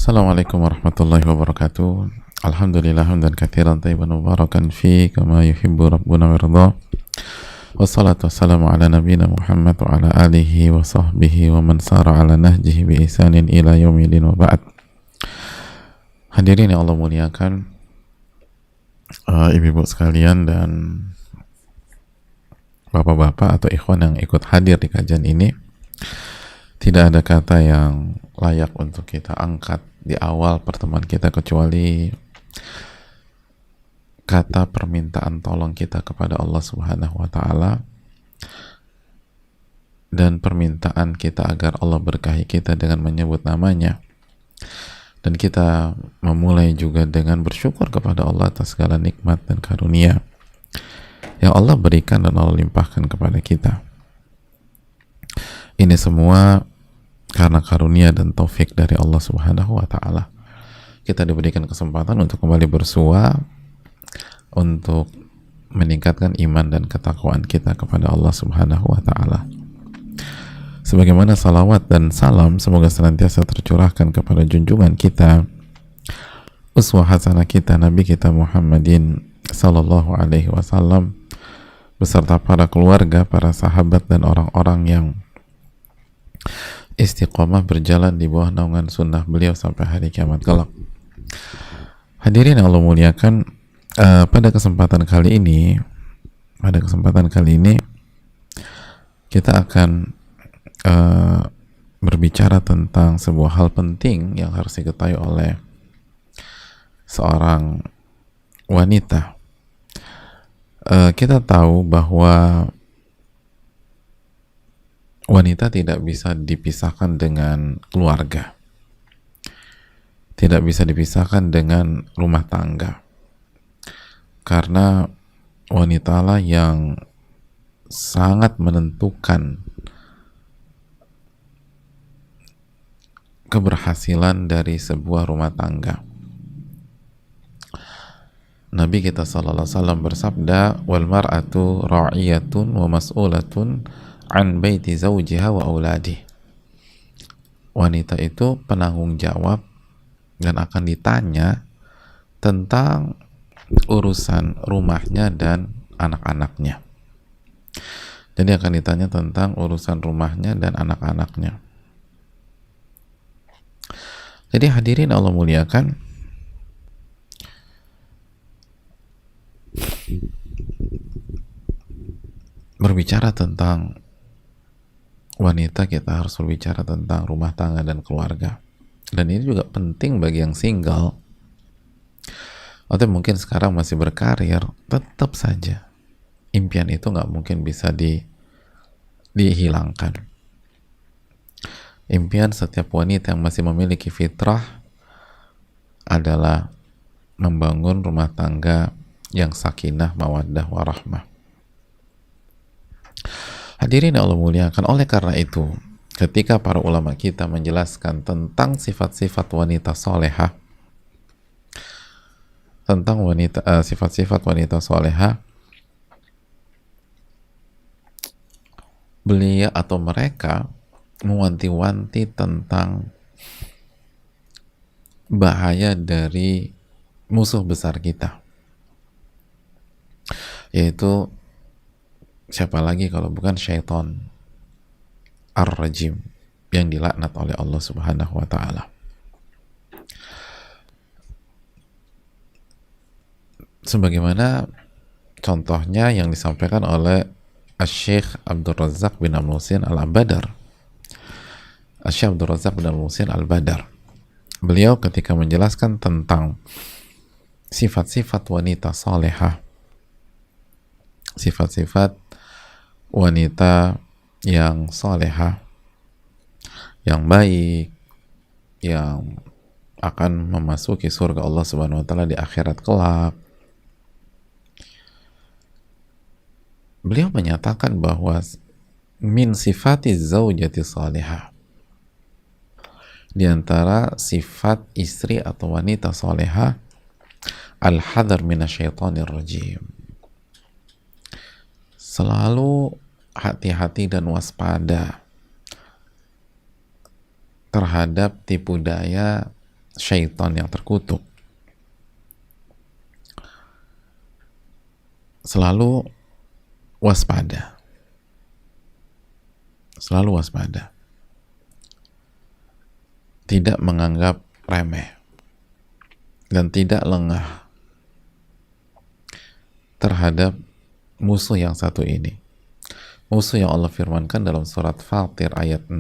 Assalamualaikum warahmatullahi wabarakatuh. Alhamdulillah hamdan katsiran thayyiban mubarakan fi kama yuhibbu rabbuna wa yarda. Wassalatu wassalamu ala nabiyyina Muhammad wa ala alihi wa sahbihi wa man sara ala nahjihi bi ihsanin ila yaumil wa ba'd. Hadirin yang Allah muliakan, ibu-ibu sekalian dan bapak-bapak atau ikhwan yang ikut hadir di kajian ini, tidak ada kata yang layak untuk kita angkat di awal pertemuan kita kecuali kata permintaan tolong kita kepada Allah Subhanahu wa Ta'ala dan permintaan kita agar Allah berkahi kita dengan menyebut namanya, dan kita memulai juga dengan bersyukur kepada Allah atas segala nikmat dan karunia yang Allah berikan dan Allah limpahkan kepada kita. Ini semua karena karunia dan taufik dari Allah Subhanahu wa Ta'ala. Kita diberikan kesempatan untuk kembali bersua, untuk meningkatkan iman dan ketakwaan kita kepada Allah Subhanahu wa Ta'ala. Sebagaimana salawat dan salam semoga senantiasa tercurahkan kepada junjungan kita, uswah hasanah kita, Nabi kita Muhammadin sallallahu alaihi wasallam, beserta para keluarga, para sahabat dan orang-orang yang istiqomah berjalan di bawah naungan sunnah beliau sampai hari kiamat kelak. Hadirin yang Allah muliakan, pada kesempatan kali ini kita akan berbicara tentang sebuah hal penting yang harus diketahui oleh seorang wanita. Kita tahu bahwa wanita tidak bisa dipisahkan dengan keluarga, tidak bisa dipisahkan dengan rumah tangga, karena wanitalah yang sangat menentukan keberhasilan dari sebuah rumah tangga. Nabi kita sallallahu alaihi wasallam bersabda, wal mar'atu ra'iyatun wa mas'ulatun an baiti zawjiha wa auladi. Wanita itu penanggung jawab dan akan ditanya tentang urusan rumahnya dan anak-anaknya. Jadi akan ditanya tentang urusan rumahnya dan anak-anaknya. Jadi hadirin Allah muliakan, berbicara tentang wanita, kita harus berbicara tentang rumah tangga dan keluarga. Dan ini juga penting bagi yang single atau mungkin sekarang masih berkarir. Tetap saja impian itu nggak mungkin bisa dihilangkan. Impian setiap wanita yang masih memiliki fitrah adalah membangun rumah tangga yang sakinah, mawaddah, warahmah. Hadirin Allah muliakan, oleh karena itu ketika para ulama kita menjelaskan tentang sifat-sifat wanita solehah, tentang sifat-sifat wanita solehah, beliau atau mereka mewanti-wanti tentang bahaya dari musuh besar kita, yaitu siapa lagi kalau bukan syaitan ar-rajim yang dilaknat oleh Allah Subhanahu wa Ta'ala. Sebagaimana contohnya yang disampaikan oleh Asy-Syaikh Abdul Razzaq bin Al-Muhsin Al-Badar. Asy-Syaikh Abdul Razzaq bin Al-Muhsin Al-Badar, beliau ketika menjelaskan tentang sifat-sifat wanita salehah, sifat-sifat wanita yang salehah, yang baik, yang akan memasuki surga Allah Subhanahu wa Ta'ala di akhirat kelak, beliau menyatakan bahwa min sifati zaujati salihah, di antara sifat istri atau wanita salihah, al-hadar minasyaitonir rajim, selalu hati-hati dan waspada terhadap tipu daya syaitan yang terkutuk, selalu waspada, selalu waspada, tidak menganggap remeh dan tidak lengah terhadap musuh yang satu ini. Musuh yang Allah firmankan dalam surat Fatir ayat 6,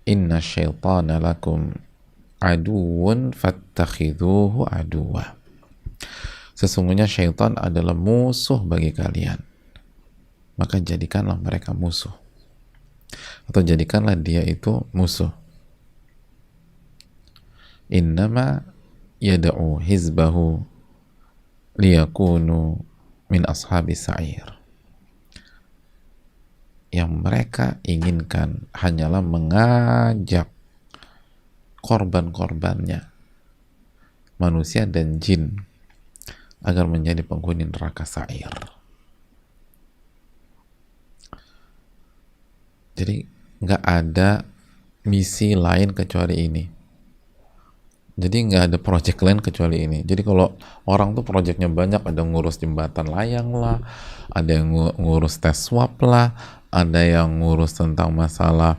inna syaitana lakum aduun fattakhidhuhu aduwa. Sesungguhnya syaitan adalah musuh bagi kalian, maka jadikanlah mereka musuh, atau jadikanlah dia itu musuh. Innama yad'u hizbahu liyakunu min ashabis sa'ir. Yang mereka inginkan hanyalah mengajak korban-korbannya, manusia dan jin, agar menjadi penghuni neraka sa'ir. Jadi nggak ada misi lain kecuali ini. Jadi nggak ada project lain kecuali ini. Jadi kalau orang tuh projectnya banyak, ada ngurus jembatan layang lah, ada yang ngurus tes swab lah, ada yang ngurus tentang masalah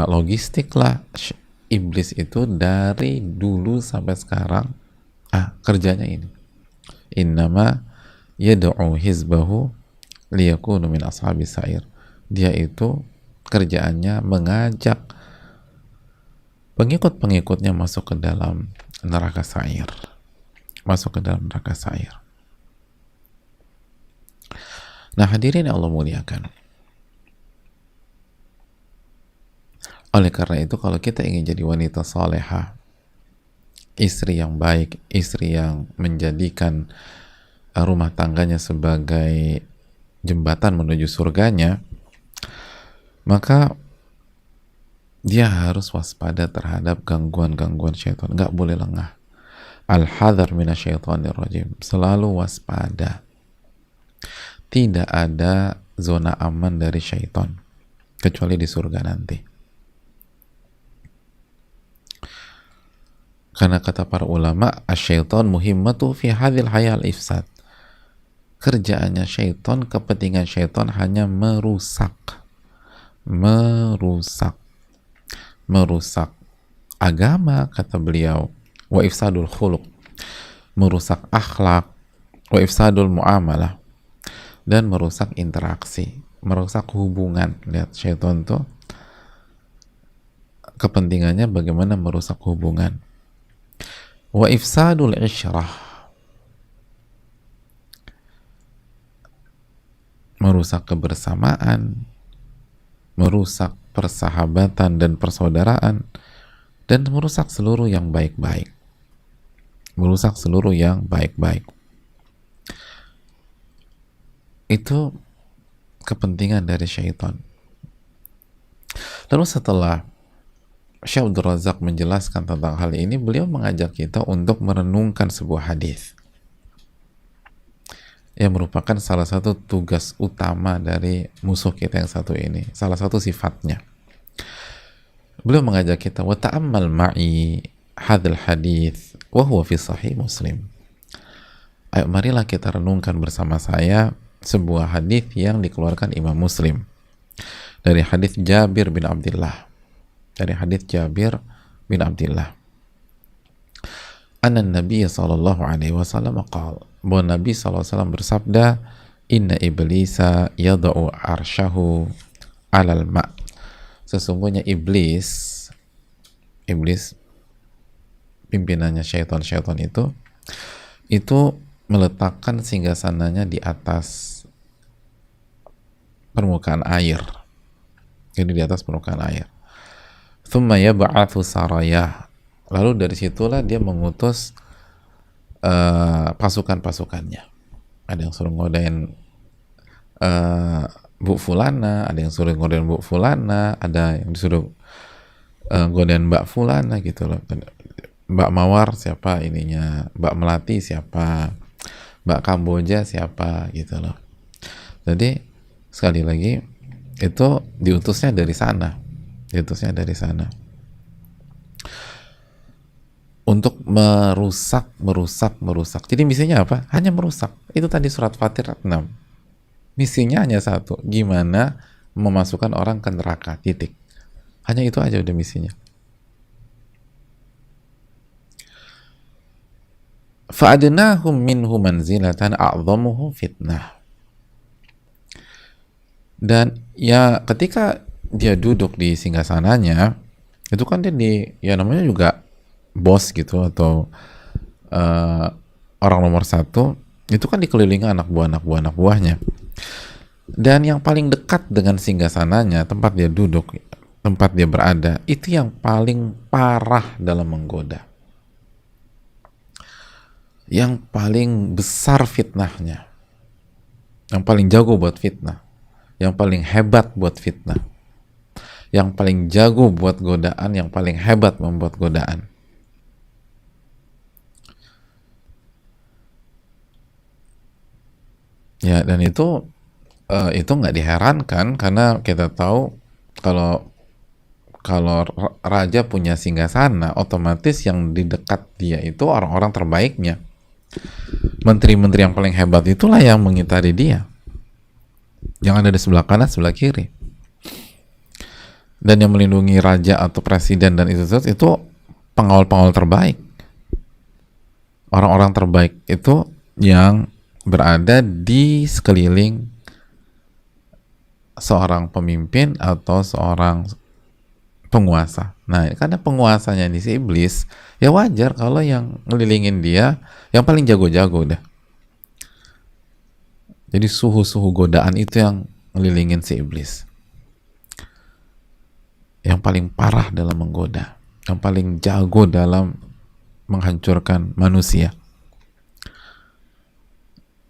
logistik lah. Iblis itu dari dulu sampai sekarang kerjanya ini. Innama yad'u hizbahu liyakunu min ashabis sa'ir. Dia itu kerjaannya mengajak pengikut-pengikutnya masuk ke dalam neraka sa'ir. Masuk ke dalam neraka sa'ir. Nah, hadirin yang Allah muliakan. Oleh karena itu, kalau kita ingin jadi wanita salehah, istri yang baik, istri yang menjadikan rumah tangganya sebagai jembatan menuju surganya, maka dia harus waspada terhadap gangguan-gangguan syaitan. Nggak boleh lengah. Al-hadar minasyaitonir rajim. Selalu waspada. Tidak ada zona aman dari syaitan kecuali di surga nanti. Karena kata para ulama, asyaiton muhimmatu fi hadhil hayal ifsad. Kerjaannya syaitan, kepentingan syaitan hanya merusak agama, kata beliau, wa ifsadul khuluq, merusak akhlak, wa ifsadul muamalah, dan merusak interaksi, merusak hubungan. Lihat, syaitan tuh kepentingannya bagaimana merusak hubungan. Wa ifsadul isyrah, merusak kebersamaan, merusak persahabatan dan persaudaraan, dan merusak seluruh yang baik-baik. Merusak seluruh yang baik-baik. Itu kepentingan dari syaitan. Lalu setelah Syekh Abdul Razak menjelaskan tentang hal ini, beliau mengajak kita untuk merenungkan sebuah hadis yang merupakan salah satu tugas utama dari musuh kita yang satu ini, salah satu sifatnya. Beliau mengajak kita, wa ta'ammal ma'i hadzal hadits wa huwa fi sahih Muslim. Ayo marilah kita renungkan bersama saya sebuah hadis yang dikeluarkan Imam Muslim dari hadis Jabir bin Abdullah. Dari hadis Jabir bin Abdullah. Anna Nabi sallallahu alaihi wasallam qala, bahwa Nabi sallallahu alaihi wasallam bersabda, inna iblisa yada'u arsyahu 'alal ma'. Sesungguhnya iblis pimpinannya syaitan itu meletakkan singgasananya di atas permukaan air. Jadi di atas permukaan air. Thumma yab'athu sarayah. Lalu dari situlah dia mengutus pasukan-pasukannya. Ada yang suruh ngodain Bu Fulana, ada yang suruh ngodain Bu Fulana, ada yang disuruh godain Mbak Fulana gitu loh. Mbak Mawar siapa ininya, Mbak Melati siapa, Mbak Kamboja siapa gitu loh. Jadi sekali lagi itu diutusnya dari sana. untuk merusak. Jadi misinya apa? Hanya merusak. Itu tadi surat Fatir 6. Misinya hanya satu, gimana memasukkan orang ke neraka, titik. Hanya itu aja udah misinya. Fa'adnahum minhu manzilatan a'zamuhu fitnah. Dan ya ketika dia duduk di singgasananya, itu kan dia ya namanya juga bos gitu, atau orang nomor satu, itu kan dikelilingi anak buahnya. Dan yang paling dekat dengan singgasananya, tempat dia duduk, tempat dia berada, itu yang paling parah dalam menggoda. Yang paling besar fitnahnya. Yang paling jago buat fitnah. Yang paling hebat buat fitnah. Yang paling jago buat godaan, yang paling hebat membuat godaan. Ya, dan itu nggak diherankan, karena kita tahu kalau raja punya singgasana, otomatis yang di dekat dia itu orang-orang terbaiknya. Menteri-menteri yang paling hebat itulah yang mengitari dia, yang ada di sebelah kanan, sebelah kiri. Dan yang melindungi raja atau presiden dan itu pengawal-pengawal terbaik. Orang-orang terbaik itu yang berada di sekeliling seorang pemimpin atau seorang penguasa. Nah, karena penguasanya di si iblis, ya wajar kalau yang ngelilingin dia yang paling jago-jago udah. Jadi suhu-suhu godaan itu yang ngelilingin si iblis. Yang paling parah dalam menggoda, yang paling jago dalam menghancurkan manusia.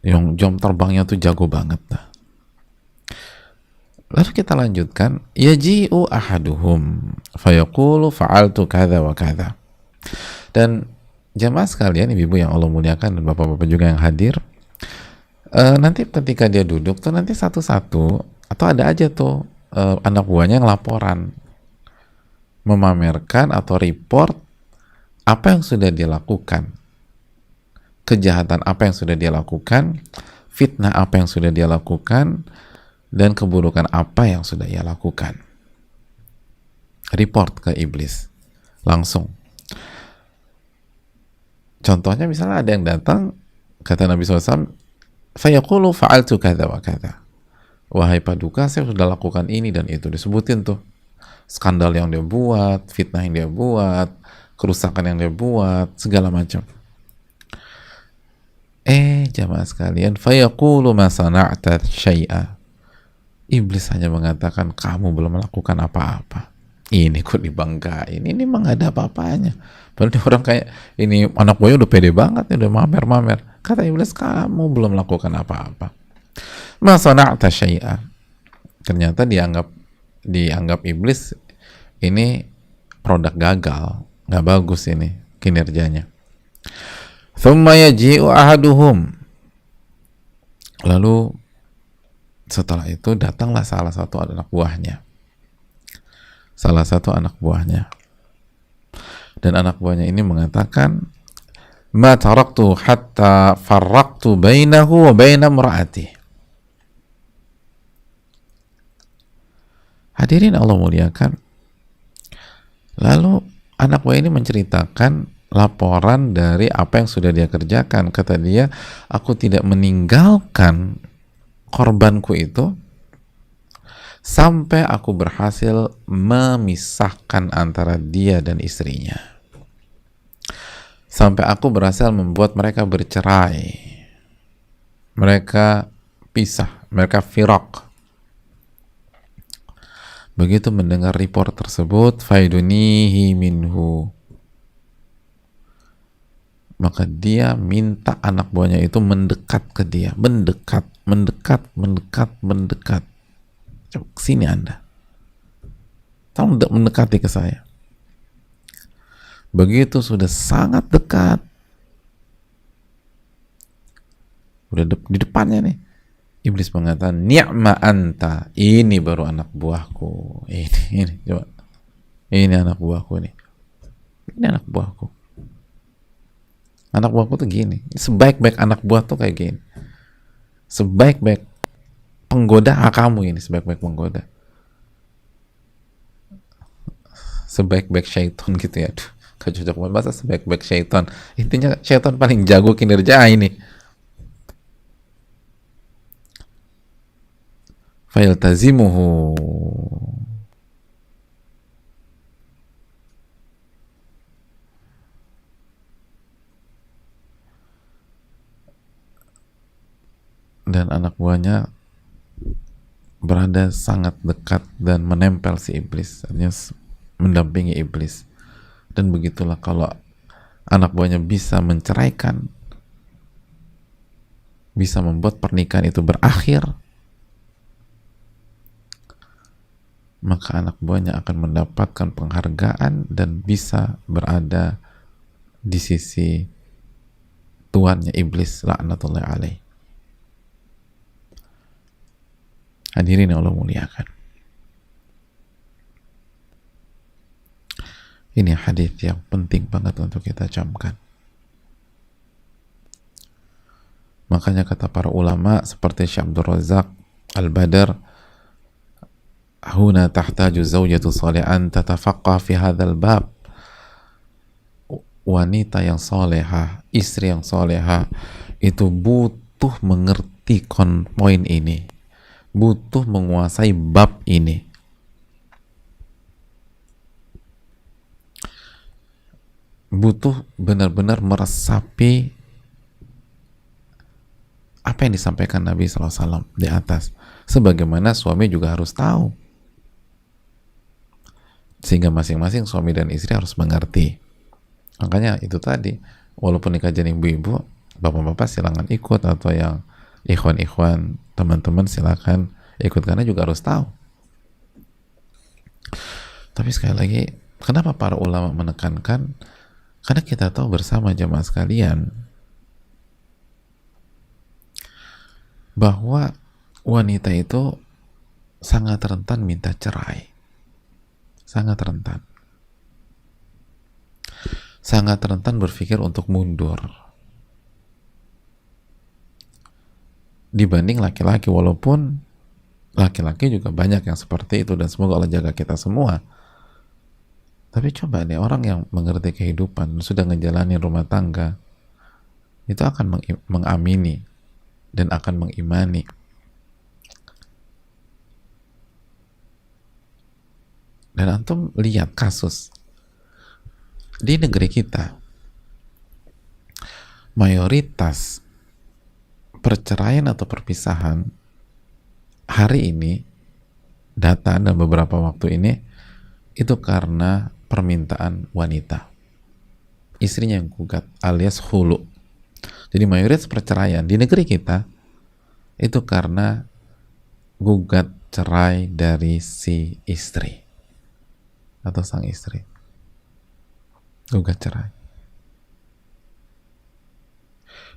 Yang jam terbangnya tuh jago banget. Lalu kita lanjutkan, yaji'u ahaduhum fayaqulu fa'altu kadza wa kadza. Dan jamaah sekalian, ibu-ibu yang Allah muliakan dan bapak-bapak juga yang hadir, nanti ketika dia duduk tuh nanti satu-satu, atau ada aja tuh anak buahnya yang laporan, memamerkan atau report apa yang sudah dia lakukan, kejahatan apa yang sudah dia lakukan, fitnah apa yang sudah dia lakukan, dan keburukan apa yang sudah ia lakukan. Report ke iblis langsung. Contohnya misalnya ada yang datang, kata Nabi SAW, fayaqulu fa'altu kadza wa kadza. Wahai paduka, saya sudah lakukan ini dan itu. Disebutin tuh skandal yang dia buat, fitnah yang dia buat, kerusakan yang dia buat, segala macam. Jamaah sekalian, fayaqulu ma sana'ta syai'a. Iblis hanya mengatakan, kamu belum melakukan apa-apa. Ini kok dibanggain, ini emang gak ada apa-apanya. Padahal orang kayak, ini anak buahnya udah pede banget, udah mamer-mamer. Kata iblis, kamu belum melakukan apa-apa. Ma sana'ta syai'a. Ternyata dianggap iblis ini produk gagal, gak bagus ini kinerjanya. Thumma yaji'u ahaduhum. Lalu setelah itu datanglah salah satu anak buahnya. Dan anak buahnya ini mengatakan, ma taraktu hatta farraqtu bainahu wa baina imra'atihi. Hadirin Allah muliakan. Lalu anak buah ini menceritakan laporan dari apa yang sudah dia kerjakan. Kata dia, aku tidak meninggalkan korbanku itu sampai aku berhasil memisahkan antara dia dan istrinya. Sampai aku berhasil membuat mereka bercerai. Mereka pisah, mereka firaq. Begitu mendengar report tersebut, faidunihi minhu, maka dia minta anak buahnya itu mendekat ke dia, mendekat. Coba sini Anda, tolong mendekati ke saya. Begitu sudah sangat dekat, udah di depannya nih, iblis mengatakan, ni'ma anta, ini baru anak buahku. Ini coba, ini anak buahku nih, ini anak buahku. Anak buahku tuh gini. Sebaik-baik anak buah tuh kayak gini. Sebaik-baik penggoda kamu ini, sebaik-baik penggoda. Sebaik-baik syaitan gitu ya. Aduh, gak cocok banget bahasa sebaik-baik syaitan. Intinya syaitan paling jago kinerja ini. Failtazimuhu. Dan anak buahnya berada sangat dekat dan menempel si iblis, artinya mendampingi iblis. Dan begitulah kalau anak buahnya bisa menceraikan, bisa membuat pernikahan itu berakhir, maka anak buahnya akan mendapatkan penghargaan dan bisa berada di sisi tuannya iblis laknatullah alaih. Hadirin yang Allah muliakan, ini hadis yang penting banget untuk kita camkan. Makanya kata para ulama seperti Syekh Abdul Razak Al-Badr, huna tahtaju zawjatu salihan tatafaqqah fi hadzal bab. Wanita yang solehah, istri yang solehah itu butuh mengerti poin ini, butuh menguasai bab ini. Butuh benar-benar meresapi apa yang disampaikan Nabi SAW di atas. Sebagaimana suami juga harus tahu. Sehingga masing-masing suami dan istri harus mengerti. Makanya itu tadi, walaupun nikah kajian ibu-ibu, bapak-bapak silakan ikut, atau yang ikhwan-ikhwan, teman-teman silakan ikut, karena juga harus tahu. Tapi sekali lagi, kenapa para ulama menekankan? Karena kita tahu bersama jemaah sekalian bahwa wanita itu sangat rentan minta cerai. Sangat rentan. Sangat rentan berpikir untuk mundur. Dibanding laki-laki, walaupun laki-laki juga banyak yang seperti itu, dan semoga Allah jaga kita semua. Tapi coba deh, orang yang mengerti kehidupan, sudah ngejalanin rumah tangga, itu akan mengamini dan akan mengimani. Dan antum lihat kasus di negeri kita, mayoritas perceraian atau perpisahan hari ini, data dan beberapa waktu ini, itu karena permintaan wanita, istrinya yang gugat, alias hulu. Jadi mayoritas perceraian di negeri kita itu karena gugat cerai dari si istri atau sang istri, gugat cerai.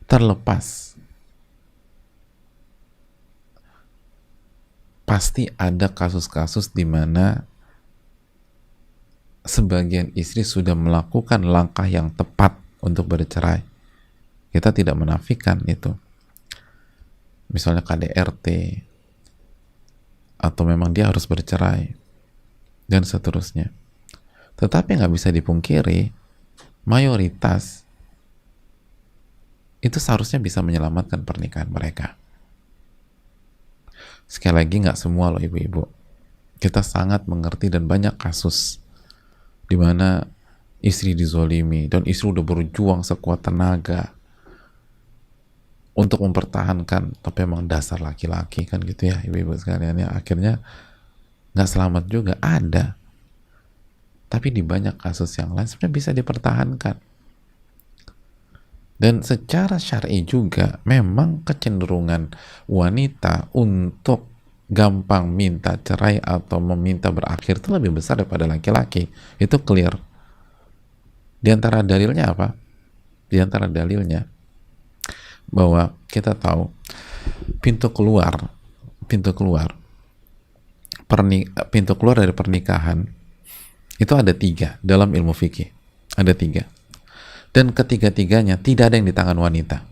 Terlepas pasti ada kasus-kasus di mana sebagian istri sudah melakukan langkah yang tepat untuk bercerai. Kita tidak menafikan itu. Misalnya KDRT, atau memang dia harus bercerai, dan seterusnya. Tetapi nggak bisa dipungkiri, mayoritas itu seharusnya bisa menyelamatkan pernikahan mereka. Sekali lagi, nggak semua loh ibu-ibu. Kita sangat mengerti, dan banyak kasus di mana istri dizolimi dan istri udah berjuang sekuat tenaga untuk mempertahankan, tapi emang dasar laki-laki kan gitu ya ibu-ibu sekalian ya, akhirnya nggak selamat juga ada. Tapi di banyak kasus yang lain sebenarnya bisa dipertahankan. Dan secara syar'i juga memang kecenderungan wanita untuk gampang minta cerai atau meminta berakhir itu lebih besar daripada laki-laki. Itu clear. Di antara dalilnya apa? Di antara dalilnya bahwa kita tahu pintu keluar dari pernikahan itu ada 3 dalam ilmu fikih. Ada 3. Dan ketiga-tiganya tidak ada yang di tangan wanita.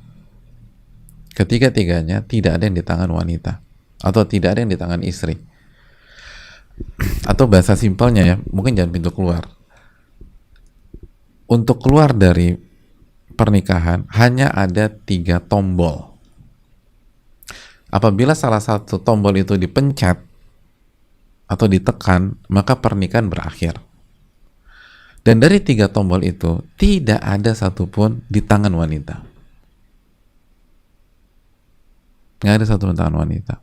Ketiga-tiganya tidak ada yang di tangan wanita, atau tidak ada yang di tangan istri. Atau bahasa simpelnya ya, mungkin jangan pintu keluar. Untuk keluar dari pernikahan hanya ada 3 tombol. Apabila salah satu tombol itu dipencet atau ditekan, maka pernikahan berakhir. Dan dari 3 tombol itu tidak ada satupun di tangan wanita. Nggak ada satu di tangan wanita.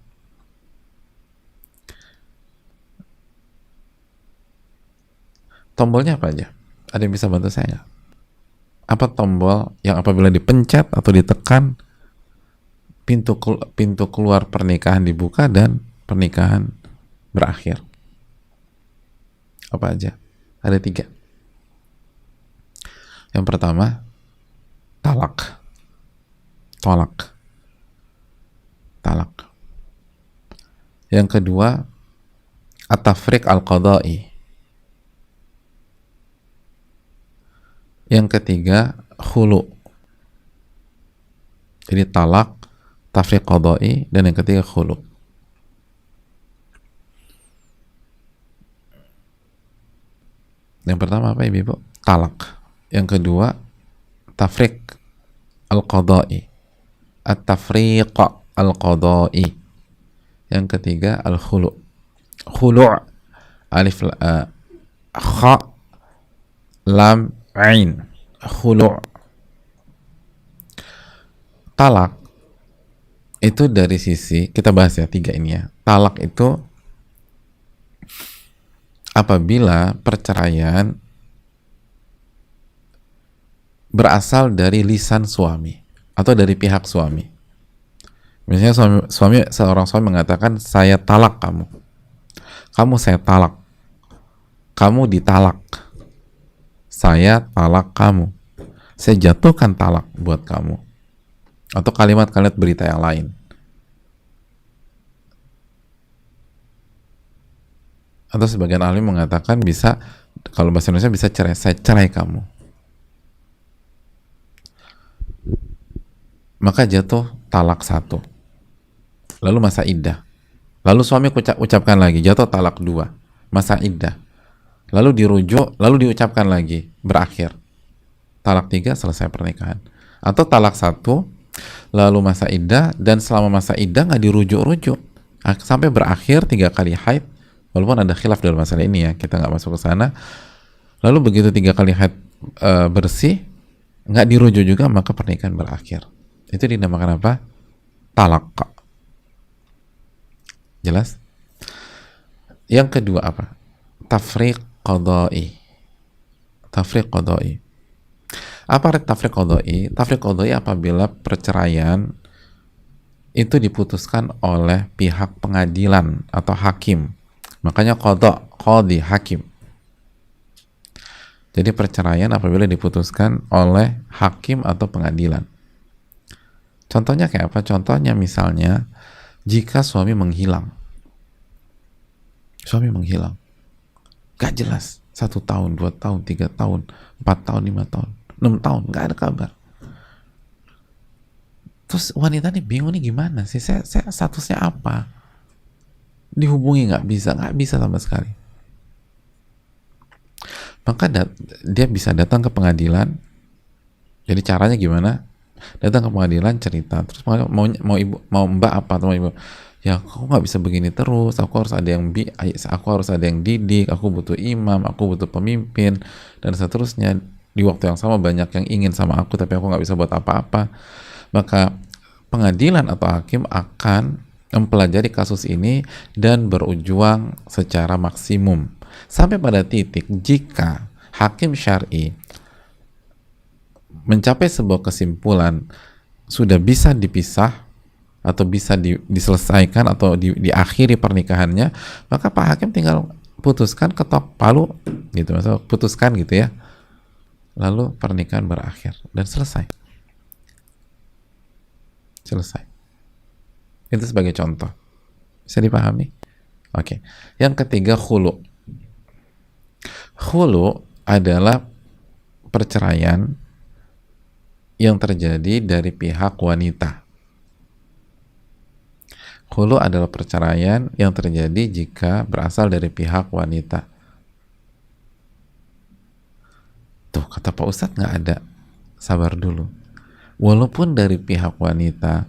Tombolnya apa aja? Ada yang bisa bantu saya nggak? Apa tombol yang apabila dipencet atau ditekan, pintu keluar pernikahan dibuka dan pernikahan berakhir? Apa aja? Ada 3. Yang pertama, talak. Yang kedua, at-tafriq al-qadai. Yang ketiga, khulu. Jadi talak, tafriq qadai, dan yang ketiga khulu. Yang pertama apa ibu? Talak. Yang kedua, tafriq al-qadai. At-tafriq al-qadai. Yang ketiga, al-khulu. Khulu' alif kha lam ain. Khulu'. Talak itu dari sisi, kita bahas ya 3 ini ya. Talak itu apabila perceraian berasal dari lisan suami atau dari pihak suami. Misalnya seorang suami mengatakan, saya talak kamu, saya talak, kamu ditalak, saya talak kamu, saya jatuhkan talak buat kamu, atau kalimat-kalimat berita yang lain. Atau sebagian ahli mengatakan bisa, kalau bahasa Indonesia bisa cerai, saya cerai kamu. Maka jatuh talak 1. Lalu masa iddah. Lalu suami ucapkan lagi, jatuh talak 2. Masa iddah. Lalu dirujuk, lalu diucapkan lagi, berakhir. Talak 3, selesai pernikahan. Atau talak 1, lalu masa iddah, dan selama masa iddah nggak dirujuk-rujuk. Sampai berakhir 3 kali haid. Walaupun ada khilaf dalam masalah ini ya, kita nggak masuk ke sana. Lalu begitu 3 kali haid bersih, nggak dirujuk juga, maka pernikahan berakhir. Itu dinamakan apa? Talak. Jelas? Yang kedua apa? Tafriq qadai. Apa arti tafriq qadai? Tafriq qadai apabila perceraian itu diputuskan oleh pihak pengadilan atau hakim. Makanya qadi, hakim. Jadi perceraian apabila diputuskan oleh hakim atau pengadilan. Contohnya kayak apa? Contohnya misalnya, jika suami menghilang, gak jelas, 1 tahun, 2 tahun, 3 tahun, 4 tahun, 5 tahun, 6 tahun, gak ada kabar. Terus wanita nih bingung nih, gimana sih, saya statusnya apa? Dihubungi gak bisa sama sekali. Maka dia bisa datang ke pengadilan. Jadi caranya gimana? Datang ke pengadilan, cerita, terus mau mbak apa, atau mau ibu, ya aku nggak bisa begini terus, aku harus ada yang didik, aku butuh imam, aku butuh pemimpin, dan seterusnya. Di waktu yang sama banyak yang ingin sama aku, tapi aku nggak bisa buat apa-apa. Maka pengadilan atau hakim akan mempelajari kasus ini dan berjuang secara maksimum sampai pada titik jika hakim syar'i mencapai sebuah kesimpulan sudah bisa dipisah atau bisa diselesaikan atau diakhiri pernikahannya, maka Pak Hakim tinggal putuskan, ketok palu gitu, maksudnya putuskan gitu ya, lalu pernikahan berakhir dan selesai. Itu sebagai contoh, bisa dipahami? Oke. Yang ketiga, khulu. Khulu adalah perceraian yang terjadi dari pihak wanita. Khulu adalah perceraian yang terjadi jika berasal dari pihak wanita. Tuh, kata Pak Ustadz nggak ada. Sabar dulu. Walaupun dari pihak wanita,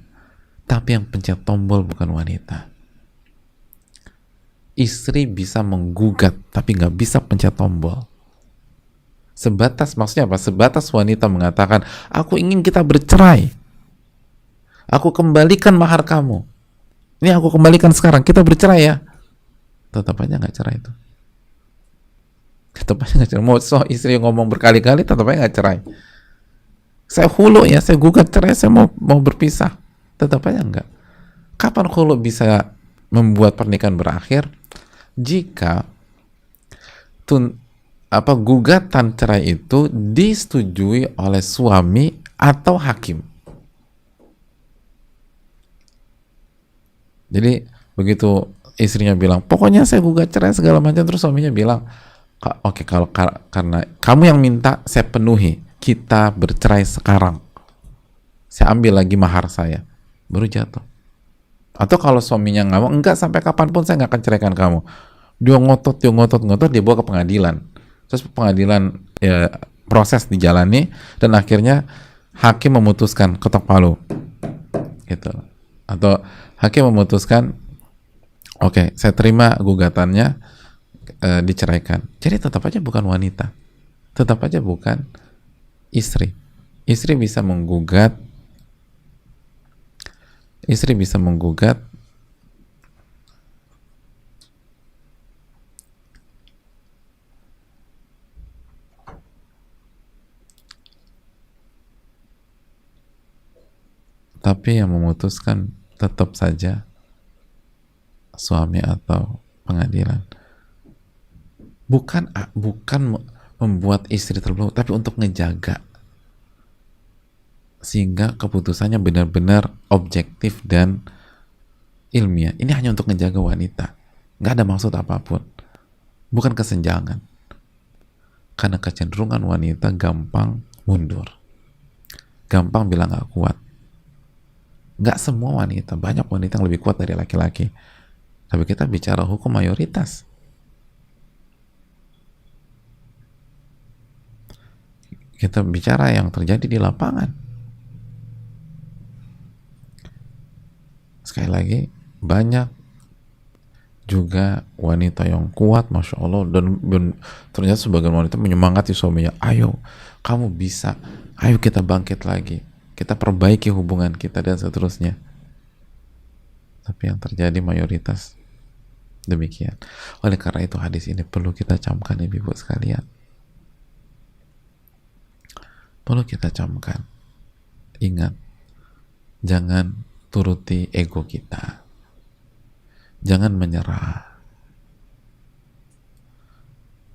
tapi yang pencet tombol bukan wanita. Istri bisa menggugat, tapi nggak bisa pencet tombol. Sebatas, maksudnya apa? Sebatas wanita mengatakan, aku ingin kita bercerai. Aku kembalikan mahar kamu. Ini aku kembalikan sekarang, kita bercerai ya. Tetap aja nggak cerai itu. Tetap aja nggak cerai. Mau istri ngomong berkali-kali, tetap aja nggak cerai. Saya hulu ya, saya gugat cerai, saya mau berpisah. Tetap aja nggak. Kapan hulu bisa membuat pernikahan berakhir? Jika gugatan cerai itu disetujui oleh suami atau hakim. Jadi begitu istrinya bilang, pokoknya saya gugat cerai segala macam, terus suaminya bilang, oke, kalau karena kamu yang minta, saya penuhi, kita bercerai sekarang, saya ambil lagi mahar saya, baru jatuh. Atau kalau suaminya nggak mau, enggak, sampai kapanpun saya nggak akan ceraikan kamu, dia ngotot, dia bawa ke pengadilan, terus pengadilan ya, proses dijalani, dan akhirnya hakim memutuskan ketok palu gitu. Atau hakim memutuskan, oke, saya terima gugatannya, diceraikan. Jadi tetap aja bukan wanita, tetap aja bukan istri. Istri bisa menggugat, tapi yang memutuskan tetap saja suami atau pengadilan. Bukan membuat istri terbelenggu, tapi untuk ngejaga sehingga keputusannya benar-benar objektif dan ilmiah. Ini hanya untuk ngejaga wanita, nggak ada maksud apapun, bukan kesenjangan. Karena kecenderungan wanita gampang mundur, gampang bilang nggak kuat. Nggak semua wanita, banyak wanita yang lebih kuat dari laki-laki. Tapi kita bicara hukum mayoritas. Kita bicara yang terjadi di lapangan. Sekali lagi, banyak juga wanita yang kuat, Masya Allah, dan ternyata sebagian wanita menyemangati suaminya, ayo, kamu bisa, ayo kita bangkit lagi, kita perbaiki hubungan kita, dan seterusnya. Tapi yang terjadi mayoritas demikian. Oleh karena itu hadis ini perlu kita camkan, ibu-ibu sekalian. Perlu kita camkan. Ingat, jangan turuti ego kita. Jangan menyerah.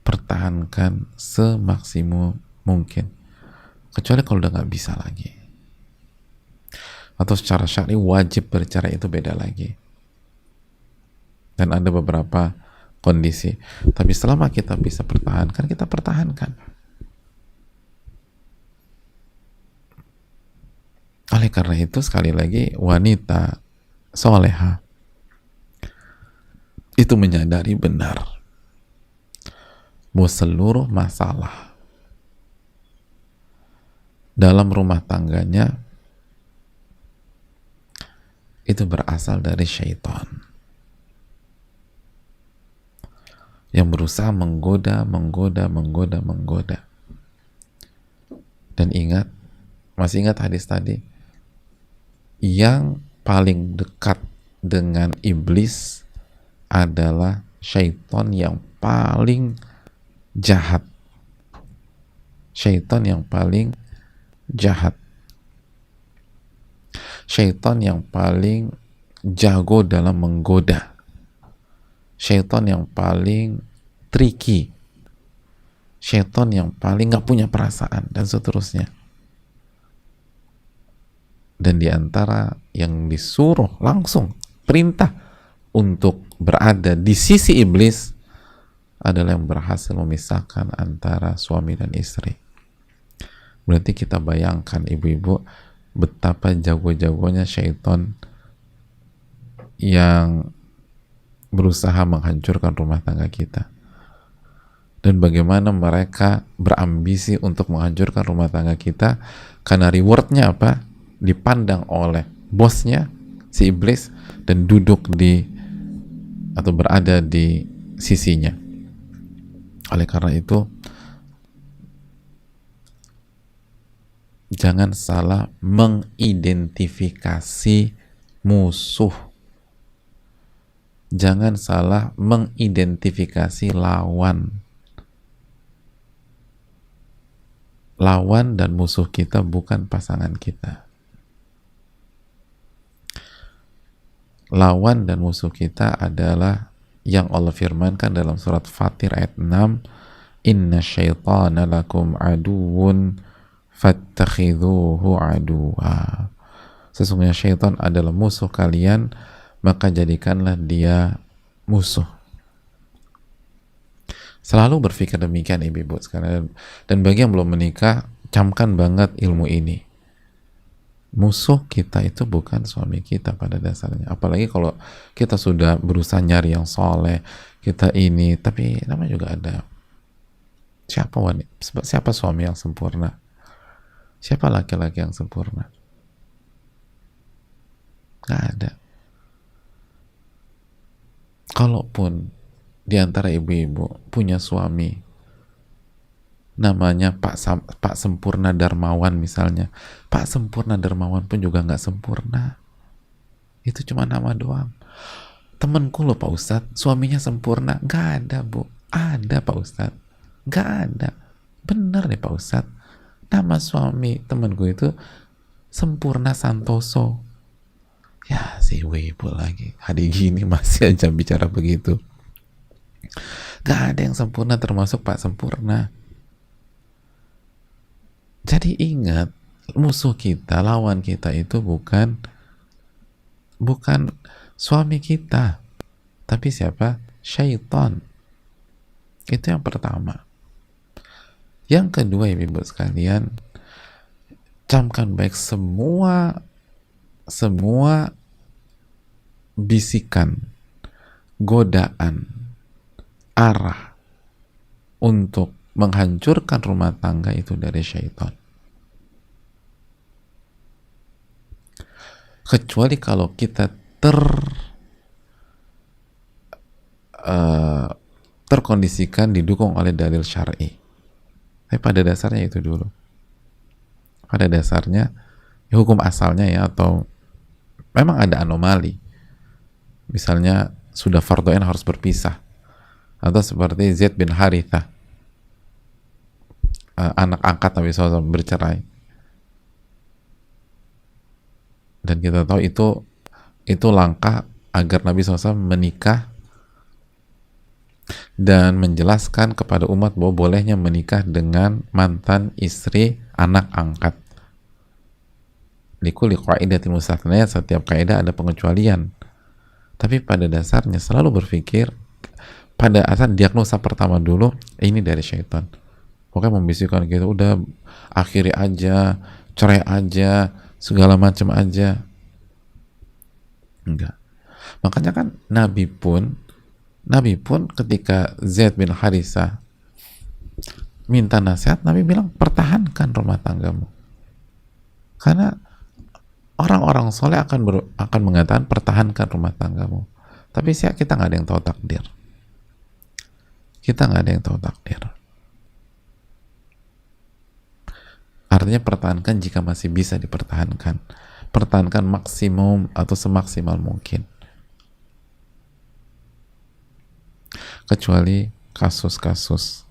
Pertahankan semaksimum mungkin. Kecuali kalau udah nggak bisa lagi. Atau secara syar'i wajib bercerai, itu beda lagi. Dan ada beberapa kondisi. Tapi selama kita bisa pertahankan, kita pertahankan. Oleh karena itu, sekali lagi, wanita soleha itu menyadari benar bahwa seluruh masalah dalam rumah tangganya itu berasal dari syaitan yang berusaha menggoda. Dan ingat, masih ingat hadis tadi, yang paling dekat dengan iblis adalah syaitan yang paling jahat. Syaitan yang paling jahat. Syaitan yang paling jago dalam menggoda. Syaitan yang paling tricky. Syaitan yang paling gak punya perasaan, dan seterusnya. Dan diantara yang disuruh langsung perintah untuk berada di sisi iblis adalah yang berhasil memisahkan antara suami dan istri. Berarti kita bayangkan ibu-ibu betapa jago-jagonya syaitan yang berusaha menghancurkan rumah tangga kita, dan bagaimana mereka berambisi untuk menghancurkan rumah tangga kita karena rewardnya apa? Dipandang oleh bosnya si iblis dan duduk di atau berada di sisinya. Oleh karena itu, jangan salah mengidentifikasi musuh. Jangan salah mengidentifikasi lawan. Lawan dan musuh kita bukan pasangan kita. Lawan dan musuh kita adalah yang Allah firmankan dalam surat Fatir ayat 6, inna syaitana lakum aduun fattakhidhuhu aduwa. Sesungguhnya syaitan adalah musuh kalian, maka jadikanlah dia musuh. Selalu berpikir demikian ibu-ibu sekalian. Dan bagi yang belum menikah, camkan banget ilmu ini. Musuh kita itu bukan suami kita pada dasarnya. Apalagi kalau kita sudah berusaha nyari yang soleh, kita ini, tapi namanya juga ada. Siapa suami yang sempurna? Siapa laki-laki yang sempurna? Gak ada. Kalaupun di antara ibu-ibu punya suami namanya Pak Sempurna Darmawan misalnya, Pak Sempurna Darmawan pun juga nggak sempurna, itu cuma nama doang. Temenku loh Pak Ustadz, suaminya sempurna. Nggak ada bu. Ada Pak Ustadz, nggak ada. Bener nih Pak Ustadz, nama suami temenku itu Sempurna Santoso. Ya si ibu lagi hari gini masih aja bicara begitu. Gak ada yang sempurna termasuk Pak Sempurna. Jadi ingat, musuh kita, lawan kita itu bukan suami kita, tapi siapa? Syaitan. Itu yang pertama. Yang kedua ibu sekalian, camkan baik semua bisikan, godaan, arah untuk menghancurkan rumah tangga itu dari syaitan. Kecuali kalau kita terkondisikan didukung oleh dalil syar'i. Tapi pada dasarnya itu dulu. Pada dasarnya hukum asalnya ya, atau memang ada anomali. Misalnya sudah fardhu ain harus berpisah. Atau seperti Zaid bin Harithah, anak angkat Nabi SAW bercerai, dan kita tahu itu langkah agar Nabi SAW menikah dan menjelaskan kepada umat bahwa bolehnya menikah dengan mantan istri anak angkat. Likulli qaidatin mustathniyah, setiap kaidah ada pengecualian. Tapi pada dasarnya selalu berpikir pada asal diagnosa pertama dulu, ini dari syaitan. Pokoknya membisikkan gitu, udah akhiri aja, cerai aja, segala macam aja. Enggak. Makanya kan Nabi pun ketika Zaid bin Harithah minta nasihat, Nabi bilang pertahankan rumah tanggamu. Karena orang-orang soleh akan mengatakan pertahankan rumah tanggamu. Tapi kita nggak ada yang tahu takdir. Kita nggak ada yang tahu takdir. Artinya pertahankan jika masih bisa dipertahankan. Pertahankan maksimum atau semaksimal mungkin. Kecuali kasus-kasus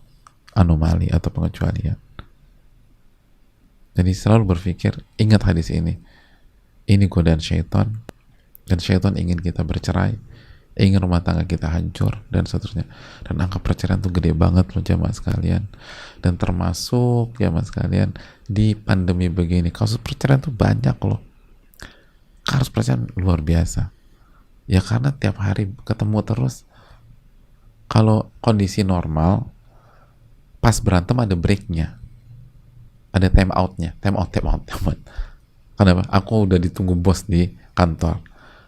anomali atau pengecualian. Jadi selalu berpikir, ingat hadis ini. Ini godaan syaitan, dan syaitan ingin kita bercerai, ingin rumah tangga kita hancur, dan seterusnya. Dan angka perceraian itu gede banget loh jamaah sekalian. Dan termasuk jamaah sekalian di pandemi begini, kasus perceraian itu banyak loh. Kasus perceraian luar biasa. Ya karena tiap hari ketemu terus. Kalau kondisi normal, pas berantem ada breaknya. ada time out. Kenapa? Aku udah ditunggu bos di kantor.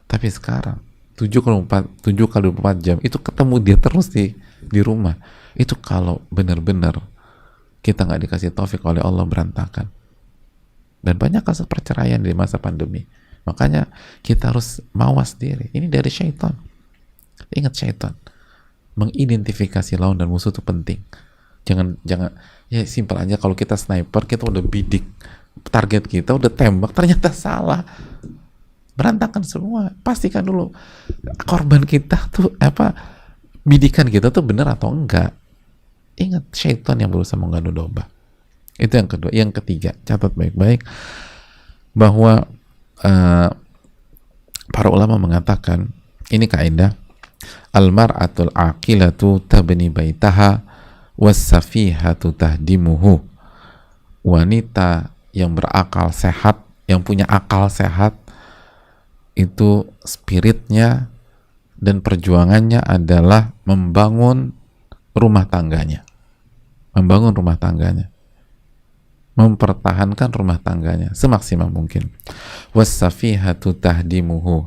Tapi sekarang 7 kali 24 jam itu ketemu dia terus di rumah. Itu kalau benar-benar kita nggak dikasih taufik oleh Allah, berantakan. Dan banyak kasus perceraian di masa pandemi. Makanya kita harus mawas diri. Ini dari syaitan. Ingat, syaitan mengidentifikasi lawan dan musuh itu penting. Jangan ya simpel aja, kalau kita sniper, kita udah bidik target kita, udah tembak, ternyata salah, berantakan semua. Pastikan dulu korban kita tuh bidikan kita tuh benar atau enggak. Ingat, syaitan yang berusaha mengadu domba. Itu yang kedua. Yang ketiga, catat baik-baik bahwa para ulama mengatakan, ini kaidah, al-mar'atul aqilatu tabni baitaha was-safihatu tahdimuhu. Wanita yang berakal sehat, yang punya akal sehat, itu spiritnya dan perjuangannya adalah membangun rumah tangganya, mempertahankan rumah tangganya semaksimal mungkin. Was-safihatu tahdimuhu.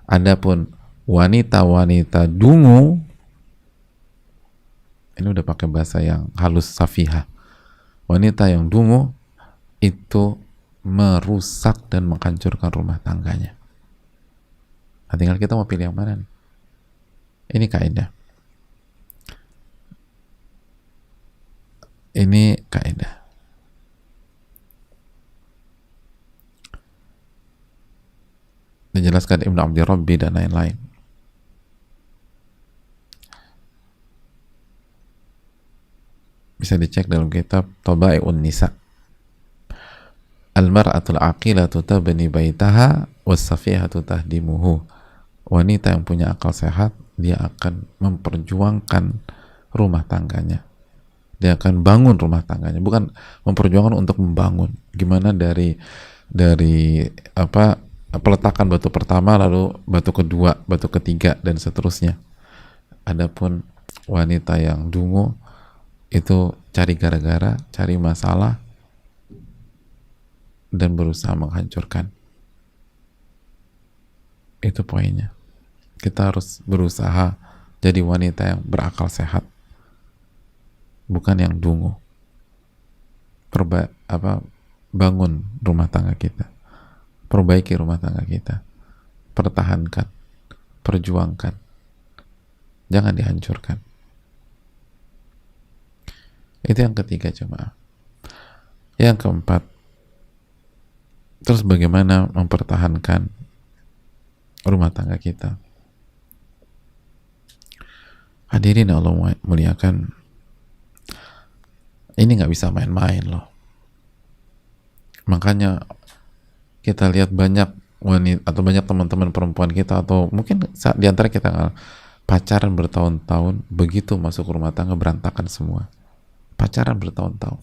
Adapun wanita-wanita dungu, ini udah pakai bahasa yang halus, safiha. Wanita yang dungu itu merusak dan menghancurkan rumah tangganya. Nah, tinggal kita mau pilih yang mana nih. Ini kaidah. Ini kaidah. Dijelaskan Ibn Abdi Rabbi dan lain-lain. Bisa dicek dalam kitab Tabai'un Nisa. Al-mar'atul aqilatu tabni baitaha was-safihatu tahdimuhu. Wanita yang punya akal sehat, dia akan memperjuangkan rumah tangganya. Dia akan bangun rumah tangganya, bukan memperjuangkan untuk membangun. Gimana dari peletakan batu pertama, lalu batu kedua, batu ketiga, dan seterusnya. Adapun wanita yang dungu itu cari gara-gara, cari masalah, dan berusaha menghancurkan. Itu poinnya. Kita harus berusaha jadi wanita yang berakal sehat, bukan yang dungu. Bangun rumah tangga kita, perbaiki rumah tangga kita, pertahankan, perjuangkan, jangan dihancurkan. Itu yang ketiga, jemaah. Yang keempat, terus bagaimana mempertahankan rumah tangga kita. Hadirin Allah muliakan, ini nggak bisa main-main loh. Makanya kita lihat banyak wanita atau banyak teman-teman perempuan kita, atau mungkin di antara kita pacaran bertahun-tahun, begitu masuk rumah tangga berantakan semua. Pacaran bertahun-tahun,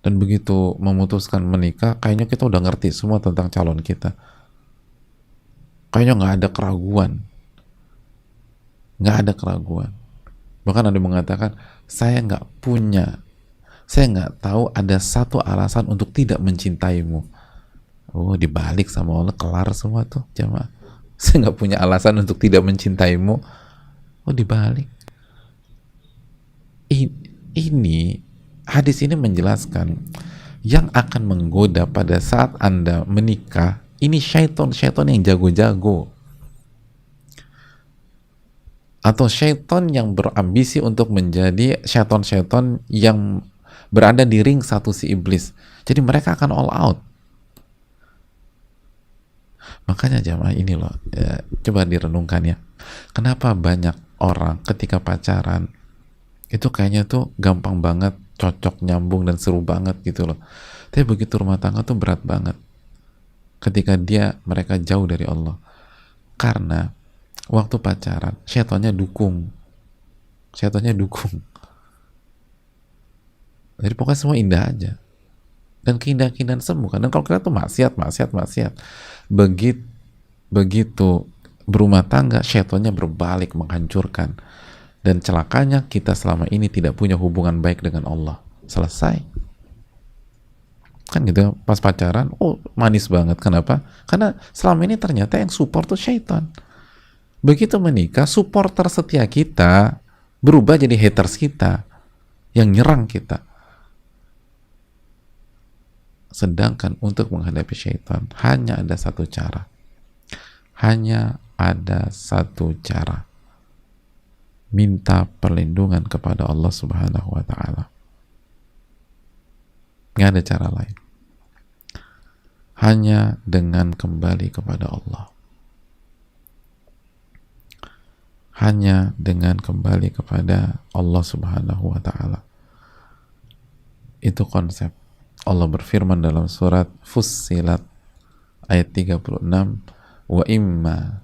dan begitu memutuskan menikah, kayaknya kita udah ngerti semua tentang calon kita. Kayaknya nggak ada keraguan. Bahkan ada yang mengatakan, saya nggak tahu ada satu alasan untuk tidak mencintaimu. Oh, dibalik sama Allah, kelar semua tuh jamaah. Saya nggak punya alasan untuk tidak mencintaimu. Oh, dibalik. Ini hadis ini menjelaskan yang akan menggoda pada saat Anda menikah ini syaitan yang jago-jago, atau syaitan yang berambisi untuk menjadi syaitan yang berada di ring satu si iblis. Jadi mereka akan all out. Makanya jamaah ini loh, coba direnungkan ya, kenapa banyak orang ketika pacaran itu kayaknya tuh gampang banget, cocok, nyambung, dan seru banget gitu loh. Tapi begitu rumah tangga tuh berat banget ketika mereka jauh dari Allah. Karena waktu pacaran syaitannya dukung. Jadi pokoknya semua indah aja, dan keindahan semua kan. Dan kalau kita tuh maksiat. Begitu berumah tangga, syaitannya berbalik menghancurkan. Dan celakanya kita selama ini tidak punya hubungan baik dengan Allah. Selesai. Kan gitu, pas pacaran, oh manis banget. Kenapa? Karena selama ini ternyata yang support tuh syaitan. Begitu menikah, supporter setia kita berubah jadi haters kita, yang nyerang kita. Sedangkan untuk menghadapi syaitan hanya ada satu cara. Hanya ada satu cara. Minta perlindungan kepada Allah Subhanahu wa taala. Nggak ada cara lain. Hanya dengan kembali kepada Allah. Hanya dengan kembali kepada Allah Subhanahu wa taala. Itu konsep. Allah berfirman dalam surat Fussilat ayat 36, wa imma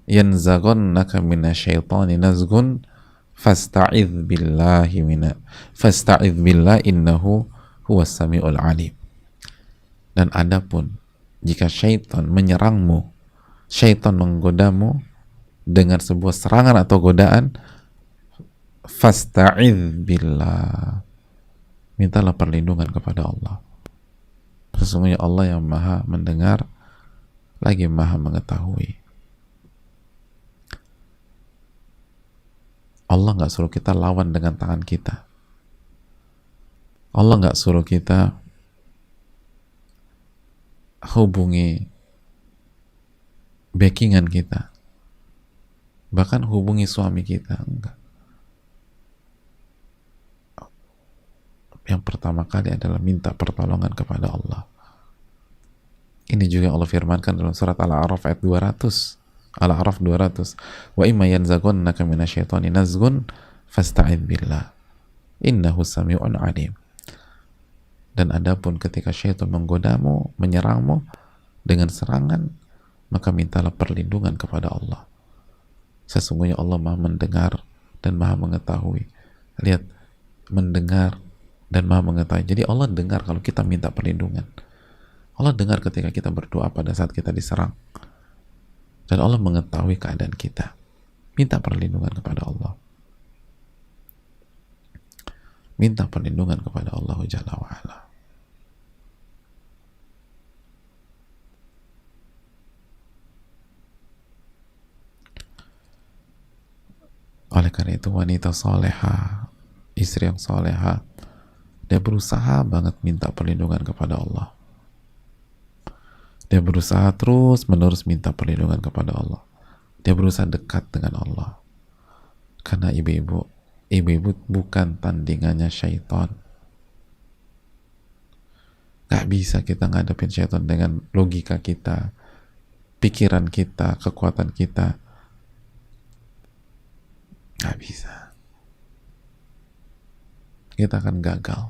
yanzaghannaka minasyaitani nazghun fasta'idz billahi innahu huwas samiul alim. Dan adapun jika syaitan menyerangmu, syaitan menggodamu dengan sebuah serangan atau godaan, fasta'idz billah, mintalah perlindungan kepada Allah. Sesungguhnya Allah yang maha mendengar lagi maha mengetahui. Allah nggak suruh kita lawan dengan tangan kita. Allah nggak suruh kita hubungi backingan kita, bahkan hubungi suami kita, enggak. Yang pertama kali adalah minta pertolongan kepada Allah. Ini juga Allah firmankan dalam surat Al-A'raf ayat 200. Al-A'raf 200. Wa imma yanzaghannaka minasyaitani nazghun fasta'idz billah innahu sami'un alim. Dan adapun ketika syaitan menggodamu, menyerangmu dengan serangan, maka mintalah perlindungan kepada Allah. Sesungguhnya Allah maha mendengar dan maha mengetahui. Lihat, mendengar dan maha mengetahui. Jadi Allah dengar kalau kita minta perlindungan. Allah dengar ketika kita berdoa pada saat kita diserang. Dan Allah mengetahui keadaan kita. Minta perlindungan kepada Allah. Minta perlindungan kepada Allah Jalla wa'ala. Oleh karena itu wanita soleha, istri yang soleha, dia berusaha banget minta perlindungan kepada Allah. Dia berusaha terus menerus minta perlindungan kepada Allah. Dia berusaha dekat dengan Allah. Karena ibu-ibu bukan tandingannya syaitan. Gak bisa kita ngadepin syaitan dengan logika kita, pikiran kita, kekuatan kita. Gak bisa. Kita akan gagal.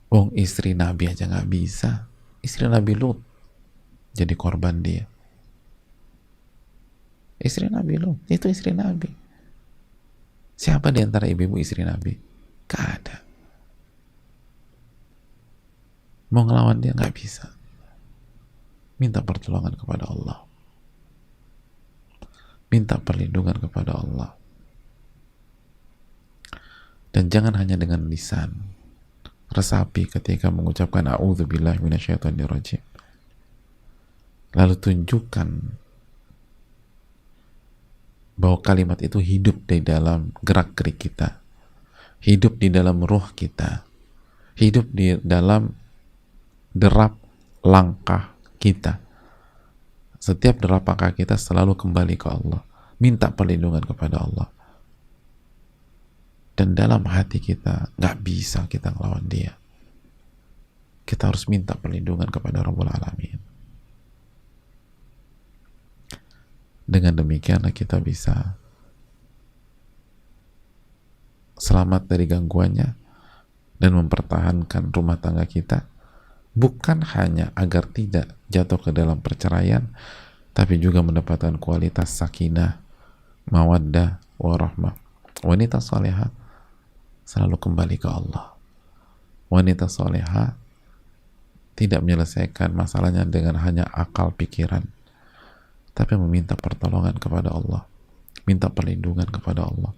Wong istri Nabi aja gak bisa. Istri Nabi Lut jadi korban dia. Istri Nabi Lut, itu istri Nabi. Siapa di antara ibu-ibu istri Nabi? Gak ada. Mau ngelawan dia gak bisa. Minta pertolongan kepada Allah. Minta perlindungan kepada Allah. Dan jangan hanya dengan lisan. Resapi ketika mengucapkan a'udzubillahi minasyaitonirrajim. Lalu tunjukkan bahwa kalimat itu hidup di dalam gerak-gerik kita, hidup di dalam ruh kita, hidup di dalam derap langkah kita. Setiap derap langkah kita selalu kembali ke Allah, minta perlindungan kepada Allah. Dan dalam hati kita nggak bisa kita ngelawan dia. Kita harus minta perlindungan kepada Rabbul Alamin. Dengan demikianlah kita bisa selamat dari gangguannya dan mempertahankan rumah tangga kita, bukan hanya agar tidak jatuh ke dalam perceraian, tapi juga mendapatkan kualitas sakinah, mawaddah, warahmah. Wanita salihah selalu kembali ke Allah. Wanita salihah tidak menyelesaikan masalahnya dengan hanya akal pikiran, tapi meminta pertolongan kepada Allah, minta perlindungan kepada Allah.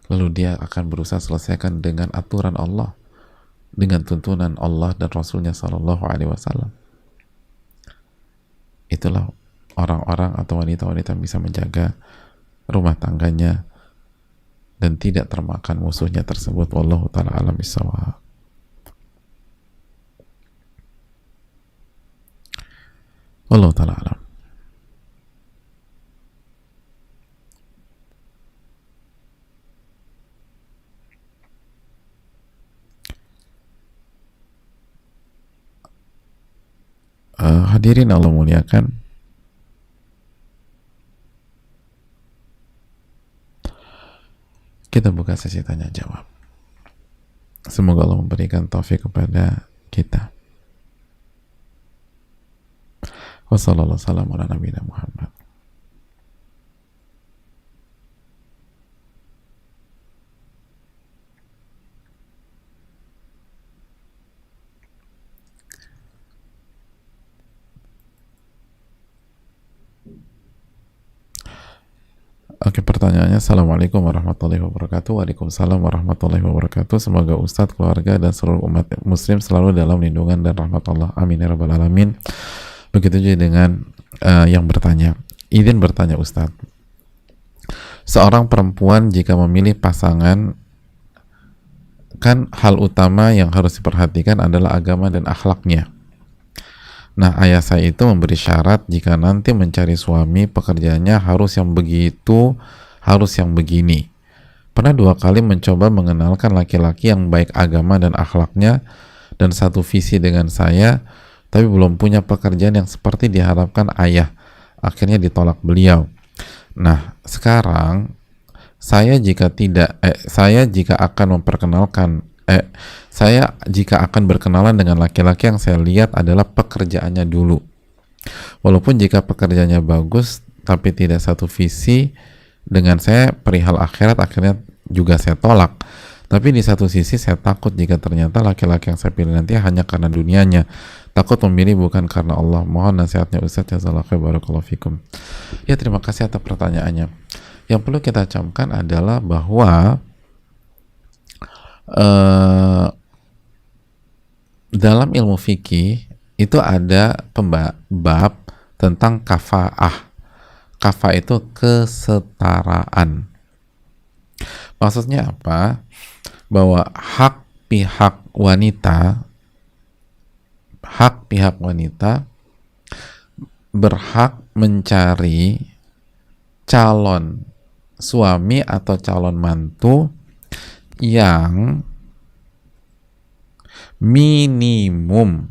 Lalu dia akan berusaha selesaikan dengan aturan Allah, dengan tuntunan Allah dan Rasulnya Shallallahu Alaihi Wasallam. Itulah orang-orang atau wanita-wanita yang bisa menjaga rumah tangganya dan tidak termakan musuhnya tersebut. Wallahu ta'ala alam bisawab. Wallahu ta'ala alam. Hadirin Allah muliakan, kita buka sesi tanya jawab. Semoga Allah memberikan taufik kepada kita. Wassalamualaikum warahmatullahi wabarakatuh. Oke, pertanyaannya, Assalamualaikum warahmatullahi wabarakatuh. Waalaikumsalam warahmatullahi wabarakatuh. Semoga Ustadz, keluarga, dan seluruh umat muslim selalu dalam lindungan dan rahmat Allah. Amin ya rabbal alamin. Begitu juga dengan yang bertanya. Izin bertanya Ustadz, seorang perempuan jika memilih pasangan, kan hal utama yang harus diperhatikan adalah agama dan akhlaknya. Nah, ayah saya itu memberi syarat jika nanti mencari suami, pekerjaannya harus yang begitu, harus yang begini. Pernah 2 kali mencoba mengenalkan laki-laki yang baik agama dan akhlaknya dan satu visi dengan saya, tapi belum punya pekerjaan yang seperti diharapkan ayah. Akhirnya ditolak beliau. Nah, sekarang saya jika akan berkenalan dengan laki-laki yang saya lihat adalah pekerjaannya dulu. Walaupun jika pekerjaannya bagus tapi tidak satu visi dengan saya perihal akhirat, akhirnya juga saya tolak. Tapi di satu sisi saya takut jika ternyata laki-laki yang saya pilih nanti hanya karena dunianya. Takut memilih bukan karena Allah. Mohon nasihatnya Ustaz. Jazakallahu khairan, barakallahu fikum. Ya, terima kasih atas pertanyaannya. Yang perlu kita camkan adalah bahwa dalam ilmu fikih itu ada bab tentang kafaah. Kafaah itu kesetaraan. Maksudnya apa? Bahwa hak pihak wanita berhak mencari calon suami atau calon mantu yang minimum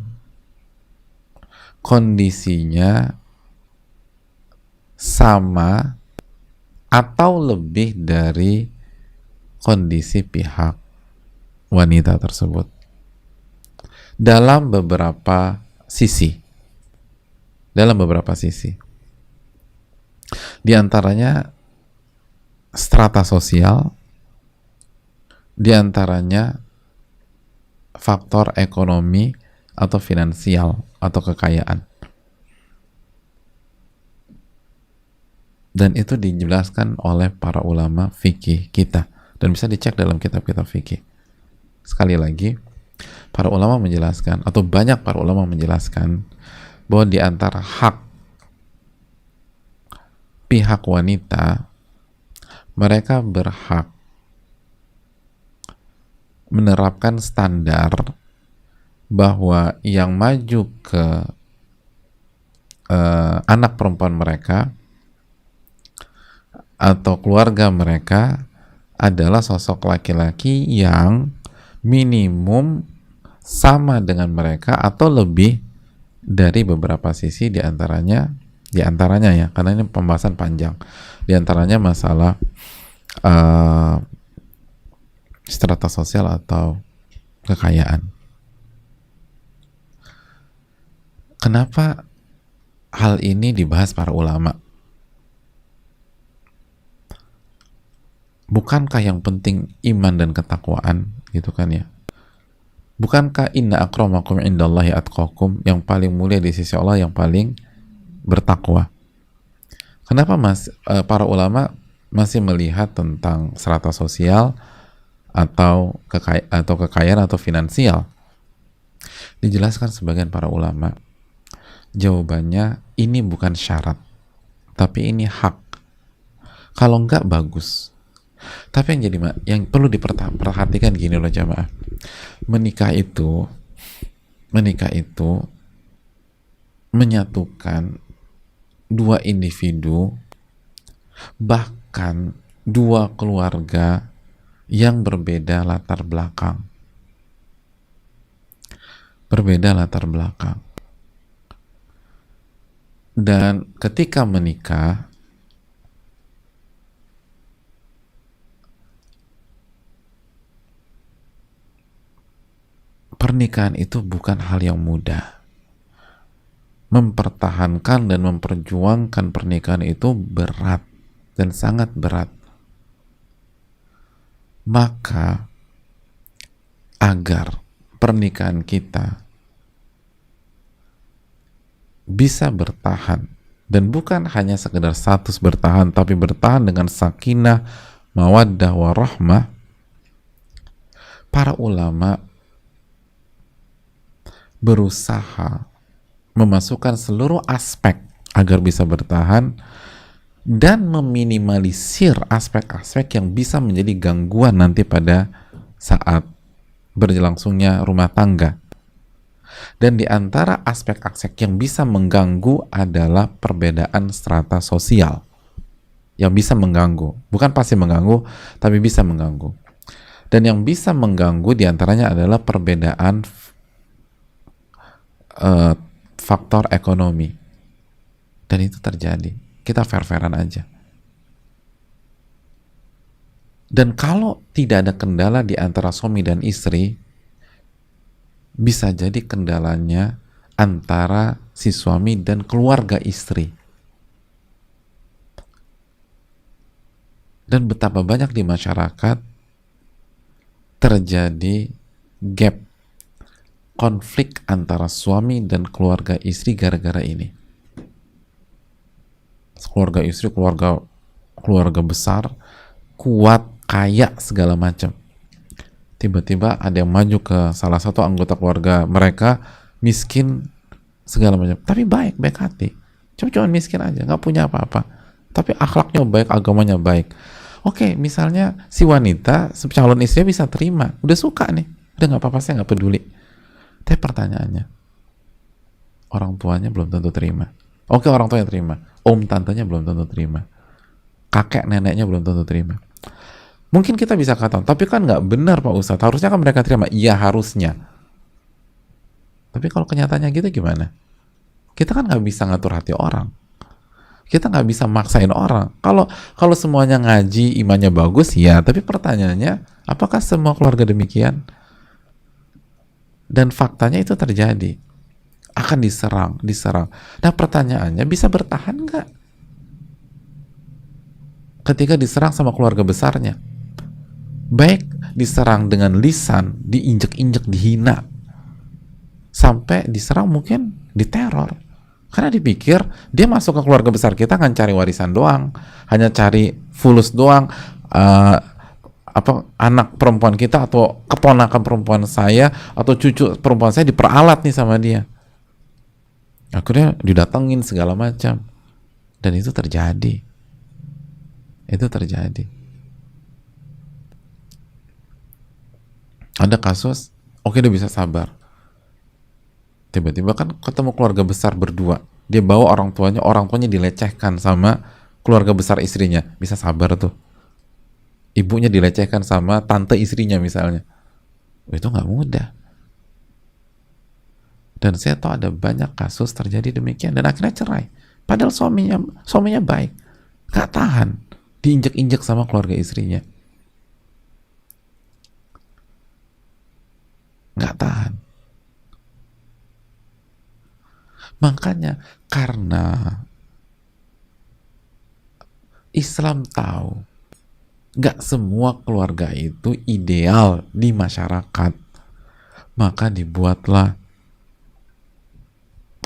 kondisinya sama atau lebih dari kondisi pihak wanita tersebut dalam beberapa sisi. Di antaranya strata sosial, di antaranya faktor ekonomi atau finansial atau kekayaan. Dan itu dijelaskan oleh para ulama fikih kita dan bisa dicek dalam kitab-kitab fikih. Sekali lagi, para ulama menjelaskan atau banyak para ulama menjelaskan bahwa di antara hak pihak wanita, mereka berhak menerapkan standar bahwa yang maju ke anak perempuan mereka atau keluarga mereka adalah sosok laki-laki yang minimum sama dengan mereka atau lebih dari beberapa sisi, diantaranya ya, karena ini pembahasan panjang, diantaranya masalah strata sosial atau kekayaan. Kenapa hal ini dibahas para ulama? Bukankah yang penting iman dan ketakwaan, gitu kan ya? Bukankah inna akramakum indallahi atqakum, yang paling mulia di sisi Allah yang paling bertakwa? Kenapa para ulama masih melihat tentang strata sosial atau kekayaan atau finansial? Dijelaskan sebagian para ulama, jawabannya ini bukan syarat, tapi ini hak. Kalau enggak bagus. Tapi yang perlu diperhatikan gini loh jamaah. Menikah itu menyatukan dua individu, bahkan dua keluarga yang berbeda latar belakang. Dan ketika menikah, pernikahan itu bukan hal yang mudah. Mempertahankan dan memperjuangkan pernikahan itu berat dan sangat berat. Maka agar pernikahan kita bisa bertahan, dan bukan hanya sekedar status bertahan, tapi bertahan dengan sakinah, mawaddah, warahmah, para ulama berusaha memasukkan seluruh aspek agar bisa bertahan dan meminimalisir aspek-aspek yang bisa menjadi gangguan nanti pada saat berlangsungnya rumah tangga. Dan di antara aspek-aspek yang bisa mengganggu adalah perbedaan strata sosial yang bisa mengganggu, bukan pasti mengganggu, tapi bisa mengganggu. Dan yang bisa mengganggu diantaranya adalah perbedaan faktor ekonomi, dan itu terjadi. Kita fair-fairan aja. Dan kalau tidak ada kendala di antara suami dan istri, bisa jadi kendalanya antara si suami dan keluarga istri. Dan betapa banyak di masyarakat terjadi gap, konflik antara suami dan keluarga istri gara-gara ini. Keluarga istri, keluarga besar, kuat, kaya, segala macam. Tiba-tiba ada yang maju ke salah satu anggota keluarga mereka, miskin, segala macam. Tapi baik hati. Cuma miskin aja, nggak punya apa-apa. Tapi akhlaknya baik, agamanya baik. Oke, misalnya si wanita, si calon istrinya bisa terima. Udah suka nih. Udah nggak apa-apa, saya nggak peduli. Tapi pertanyaannya, orang tuanya belum tentu terima. Oke, orang tuanya terima. Om tantenya belum tentu terima. Kakek neneknya belum tentu terima. Mungkin kita bisa katakan, tapi kan nggak benar Pak Ustadz. Harusnya kan mereka terima. Iya, harusnya. Tapi kalau kenyataannya gitu gimana? Kita kan nggak bisa ngatur hati orang. Kita nggak bisa maksain orang. Kalau semuanya ngaji, imannya bagus, ya. Tapi pertanyaannya, apakah semua keluarga demikian? Dan faktanya itu terjadi. Akan diserang. Nah pertanyaannya, bisa bertahan nggak ketika diserang sama keluarga besarnya? Baik diserang dengan lisan, diinjek-injek, dihina, sampai diserang mungkin diteror. Karena dipikir dia masuk ke keluarga besar kita akan cari warisan doang, hanya cari fulus doang, anak perempuan kita atau keponakan perempuan saya atau cucu perempuan saya diperalat nih sama dia. Akhirnya didatengin segala macam. Dan itu terjadi. Ada kasus, oke dia bisa sabar. Tiba-tiba kan ketemu keluarga besar berdua. Dia bawa orang tuanya dilecehkan sama keluarga besar istrinya. Bisa sabar tuh. Ibunya dilecehkan sama tante istrinya misalnya. Itu nggak mudah. Dan saya tahu ada banyak kasus terjadi demikian dan akhirnya cerai. Padahal suaminya baik, nggak tahan, diinjek-injek sama keluarga istrinya, nggak tahan. Makanya karena Islam tahu nggak semua keluarga itu ideal di masyarakat, maka dibuatlah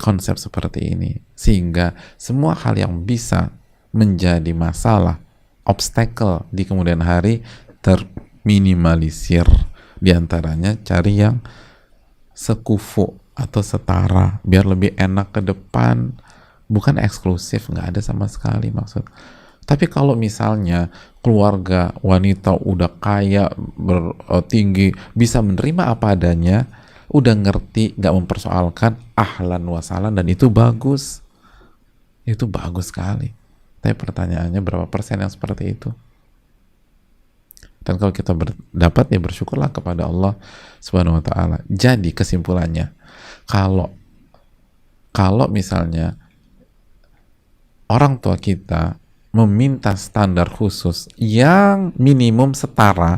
konsep seperti ini sehingga semua hal yang bisa menjadi masalah, obstacle di kemudian hari minimalisir. Di antaranya cari yang sekufu atau setara biar lebih enak ke depan, bukan eksklusif, nggak ada sama sekali maksud. Tapi kalau misalnya keluarga wanita udah kaya, tinggi, bisa menerima apa adanya, udah ngerti, nggak mempersoalkan, ahlan wasalan, dan itu bagus. Itu bagus sekali. Tapi pertanyaannya berapa persen yang seperti itu? Dan kalau kita dapat, ya bersyukurlah kepada Allah Subhanahu wa taala. Jadi kesimpulannya, kalau misalnya orang tua kita meminta standar khusus yang minimum setara,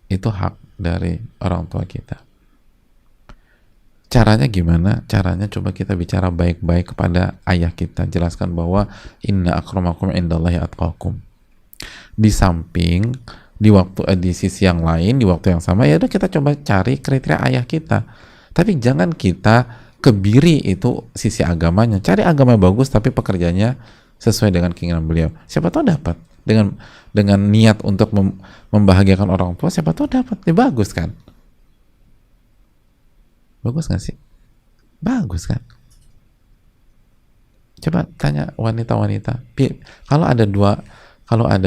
itu hak dari orang tua kita. Caranya gimana? Caranya coba kita bicara baik-baik kepada ayah kita, jelaskan bahwa inna akramakum indallahi atqakum. Di samping di sisi yang lain, di waktu yang sama, ya udah kita coba cari kriteria ayah kita. Tapi jangan kita kebiri itu sisi agamanya. Cari agama bagus tapi pekerjaannya sesuai dengan keinginan beliau. Siapa tahu dapat. Dengan niat untuk membahagiakan orang tua, siapa tahu dapat. Ya bagus kan? Bagus nggak sih? Bagus kan? Coba tanya wanita-wanita. Kalau ada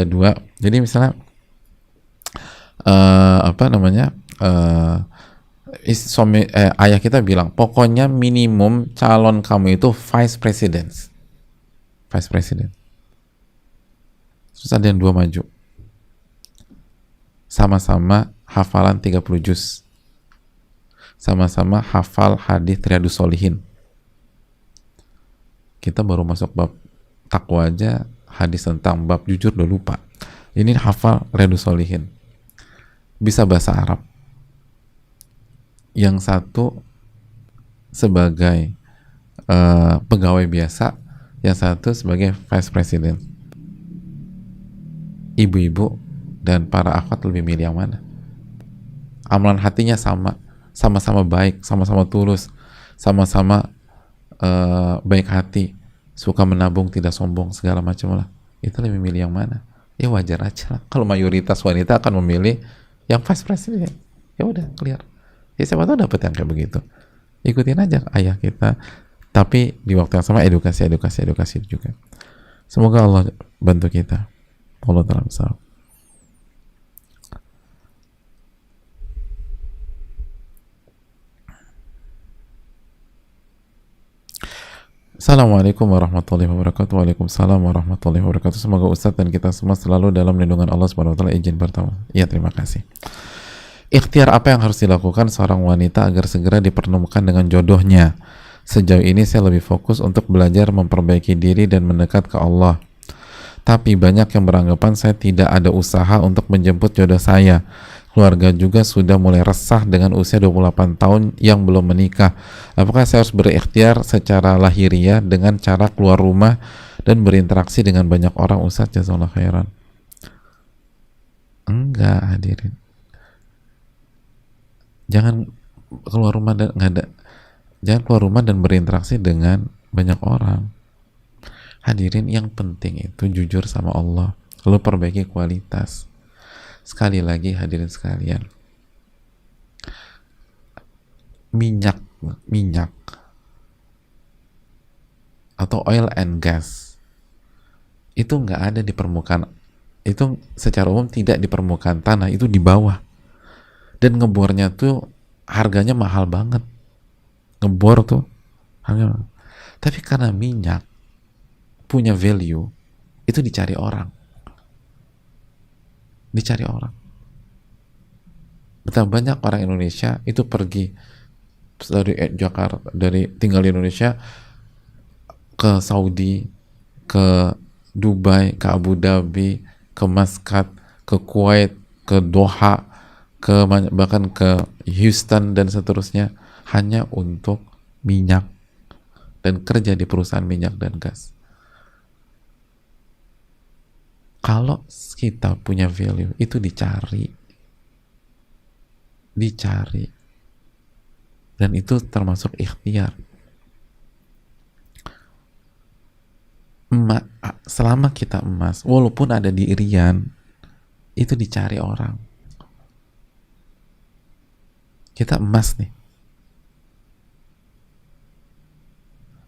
dua, jadi misalnya ayah kita bilang, pokoknya minimum calon kamu itu vice president. Terus ada yang dua maju, sama-sama hafalan 30 juz, sama-sama hafal hadis Riyadhus Shalihin. Kita baru masuk bab takwa aja, hadis tentang bab jujur udah lupa. Ini hafal Riyadhus Shalihin, bisa bahasa Arab. Yang satu sebagai pegawai biasa, yang satu sebagai vice president. Ibu-ibu dan para akhwat lebih milih yang mana? Amalan hatinya sama-sama baik, sama-sama tulus, sama-sama baik hati, suka menabung, tidak sombong, segala macam lah. Itu lebih milih yang mana? Ya wajar aja lah. Kalau mayoritas wanita akan memilih yang vice president, ya udah clear. Ya siapa tahu dapat yang kayak begitu. Ikutin aja ayah kita. Tapi di waktu yang sama edukasi juga. Semoga Allah bantu kita. Allah taala besar. Assalamualaikum warahmatullahi wabarakatuh. Waalaikumsalam warahmatullahi wabarakatuh. Semoga Ustadz dan kita semua selalu dalam lindungan Allah Subhanahu wa taala. Izin pertama. Iya, terima kasih. Ikhtiar apa yang harus dilakukan seorang wanita agar segera dipertemukan dengan jodohnya? Sejauh ini saya lebih fokus untuk belajar memperbaiki diri dan mendekat ke Allah. Tapi banyak yang beranggapan saya tidak ada usaha untuk menjemput jodoh saya. Keluarga juga sudah mulai resah dengan usia 28 tahun yang belum menikah. Apakah saya harus berikhtiar secara lahiriah dengan cara keluar rumah dan berinteraksi dengan banyak orang? Ustaz, jazakallahu khairan. Enggak, hadirin. Jangan keluar rumah dan berinteraksi dengan banyak orang. Hadirin, yang penting itu jujur sama Allah, lalu perbaiki kualitas. Sekali lagi hadirin sekalian, minyak atau oil and gas itu nggak ada di permukaan, itu secara umum tidak di permukaan tanah, itu di bawah. Dan ngebornya tuh harganya mahal banget. Ngebor tuh harganya. Tapi karena minyak punya value, itu dicari orang. Betapa banyak orang Indonesia itu pergi dari Jakarta, tinggal di Indonesia, ke Saudi, ke Dubai, ke Abu Dhabi, ke Muscat, ke Kuwait, ke Doha, bahkan ke Houston dan seterusnya, hanya untuk minyak dan kerja di perusahaan minyak dan gas. Kalau kita punya value, itu dicari, dan itu termasuk ikhtiar. Selama kita emas, walaupun ada di Irian, itu dicari orang. Kita emas nih,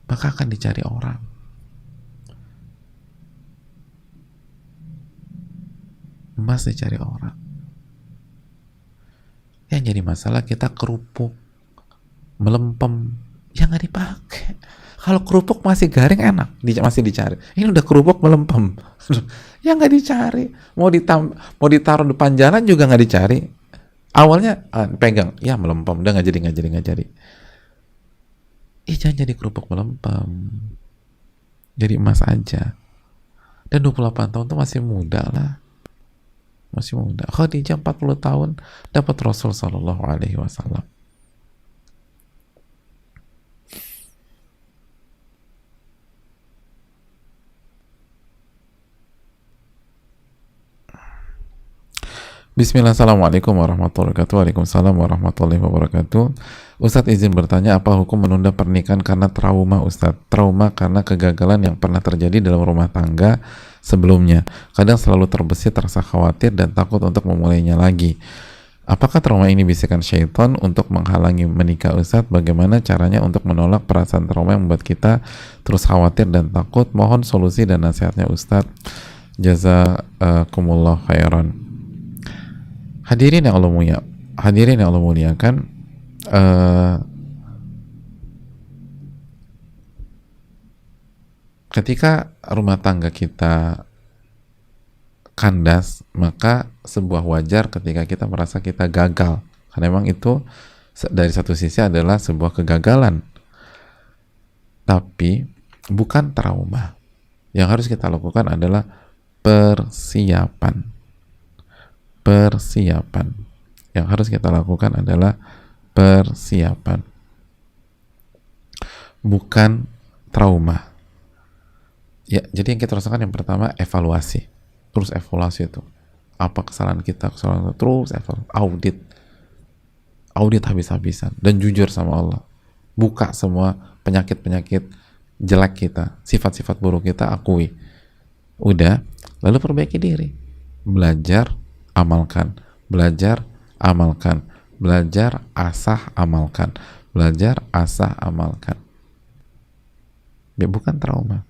maka akan dicari orang. Emas dicari orang. Yang jadi masalah kita kerupuk, melempem, yang nggak dipakai. Kalau kerupuk masih garing enak, masih dicari. Ini udah kerupuk melempem, yang nggak dicari. Mau ditaruh depan jalan juga nggak dicari. Awalnya pegang, ya melempem, udah nggak jadi. Jangan jadi kerupuk melempem, jadi emas aja. Dan 28 tahun tuh masih muda lah, masih muda. Khadijah 40 tahun dapat Rasul Sallallahu Alaihi Wasallam. Bismillah, assalamualaikum warahmatullahi wabarakatuh. Waalaikumsalam warahmatullahi wabarakatuh. Ustadz izin bertanya, apa hukum menunda pernikahan karena trauma Ustadz? Trauma karena kegagalan yang pernah terjadi dalam rumah tangga sebelumnya. Kadang selalu terbesit rasa khawatir dan takut untuk memulainya lagi. Apakah trauma ini bisikan syaitan untuk menghalangi menikah Ustadz? Bagaimana caranya untuk menolak perasaan trauma yang membuat kita terus khawatir dan takut? Mohon solusi dan nasihatnya Ustadz. Jazakumullah khairan. Hadirin yang Allah muliakan, ketika rumah tangga kita kandas, maka sebuah wajar ketika kita merasa kita gagal, karena memang itu dari satu sisi adalah sebuah kegagalan, tapi bukan trauma. Yang harus kita lakukan adalah persiapan. Yang harus kita lakukan adalah persiapan, bukan trauma. Ya, jadi yang kita rasakan yang pertama evaluasi, terus evaluasi itu apa kesalahan kita, terus audit habis-habisan dan jujur sama Allah. Buka semua penyakit-penyakit jelek kita, sifat-sifat buruk kita, akui. Udah, lalu perbaiki diri, belajar, amalkan, belajar, amalkan, belajar, asah, amalkan, belajar, asah, amalkan. Ya, bukan trauma.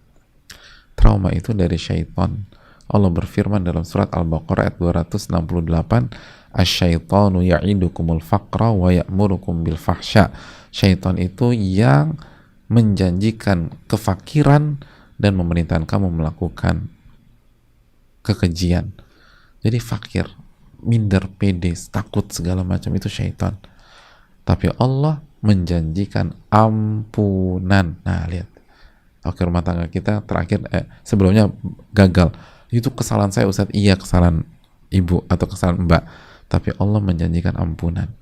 Trauma itu dari syaitan. Allah berfirman dalam surat Al-Baqarah ayat 268, "Asy-syaitanu ya'idukumul faqra wa ya'murukum bil fahsya." Syaitan itu yang menjanjikan kefakiran dan memerintahkan kamu melakukan kekejian. Jadi fakir, minder, pede, takut segala macam itu syaitan. Tapi Allah menjanjikan ampunan. Nah, lihat. Oke, rumah tangga kita terakhir sebelumnya gagal. Itu kesalahan saya Ustadz. Iya, kesalahan ibu atau kesalahan mbak. Tapi Allah menjanjikan ampunan.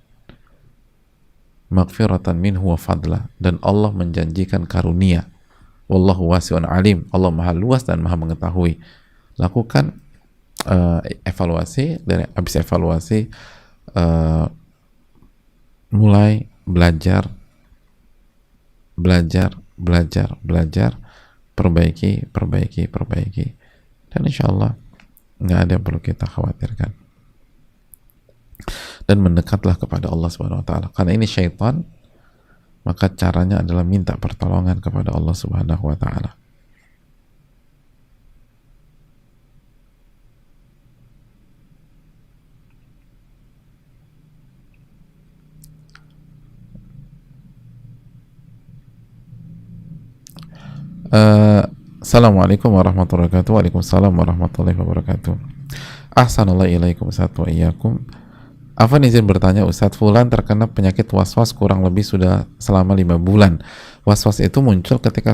Maghfiratan minhu wa fadla, dan Allah menjanjikan karunia. Wallahu wasi'un alim. Allah Maha luas dan Maha mengetahui. Lakukan evaluasi, dari habis evaluasi mulai belajar, perbaiki, dan insya Allah nggak ada yang perlu kita khawatirkan. Dan mendekatlah kepada Allah Subhanahu Wa Taala, karena ini syaitan, maka caranya adalah minta pertolongan kepada Allah Subhanahu Wa Taala. Assalamualaikum warahmatullahi wabarakatuh. Waalaikumsalam warahmatullahi wabarakatuh. Ahsanallahu ilaikum Ustaz wa iyyakum. Afan izin bertanya Ustaz, fulan terkena penyakit waswas kurang lebih sudah selama 5 bulan. Waswas itu muncul ketika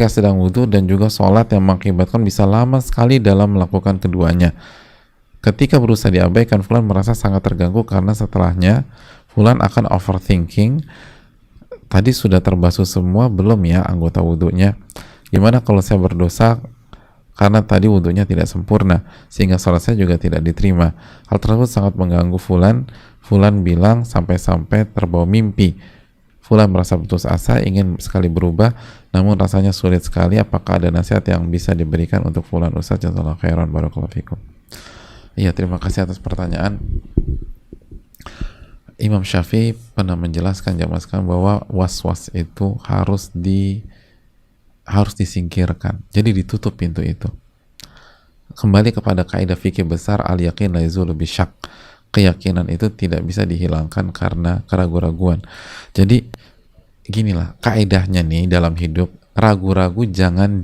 sedang wudhu dan juga sholat, yang mengakibatkan bisa lama sekali dalam melakukan keduanya. Ketika berusaha diabaikan, fulan merasa sangat terganggu karena setelahnya fulan akan overthinking. Tadi sudah terbasuh semua belum ya anggota wudhunya? Gimana kalau saya berdosa karena tadi wudhunya tidak sempurna sehingga sholat saya juga tidak diterima? Hal tersebut sangat mengganggu fulan. Fulan bilang sampai-sampai terbawa mimpi. Fulan merasa putus asa, ingin sekali berubah, namun rasanya sulit sekali. Apakah ada nasihat yang bisa diberikan untuk fulan Ustaz? Jazakallahu khairan, barakallahu fikum. Iya, terima kasih atas pertanyaan. Imam Syafi'i pernah menjelaskan jamaah sekalian bahwa was-was itu harus disingkirkan. Jadi ditutup pintu itu. Kembali kepada kaidah fikih besar, al-yaqin la yazulu bisyak. Keyakinan itu tidak bisa dihilangkan karena keraguan-raguan. Jadi ginilah kaidahnya nih dalam hidup, ragu-ragu jangan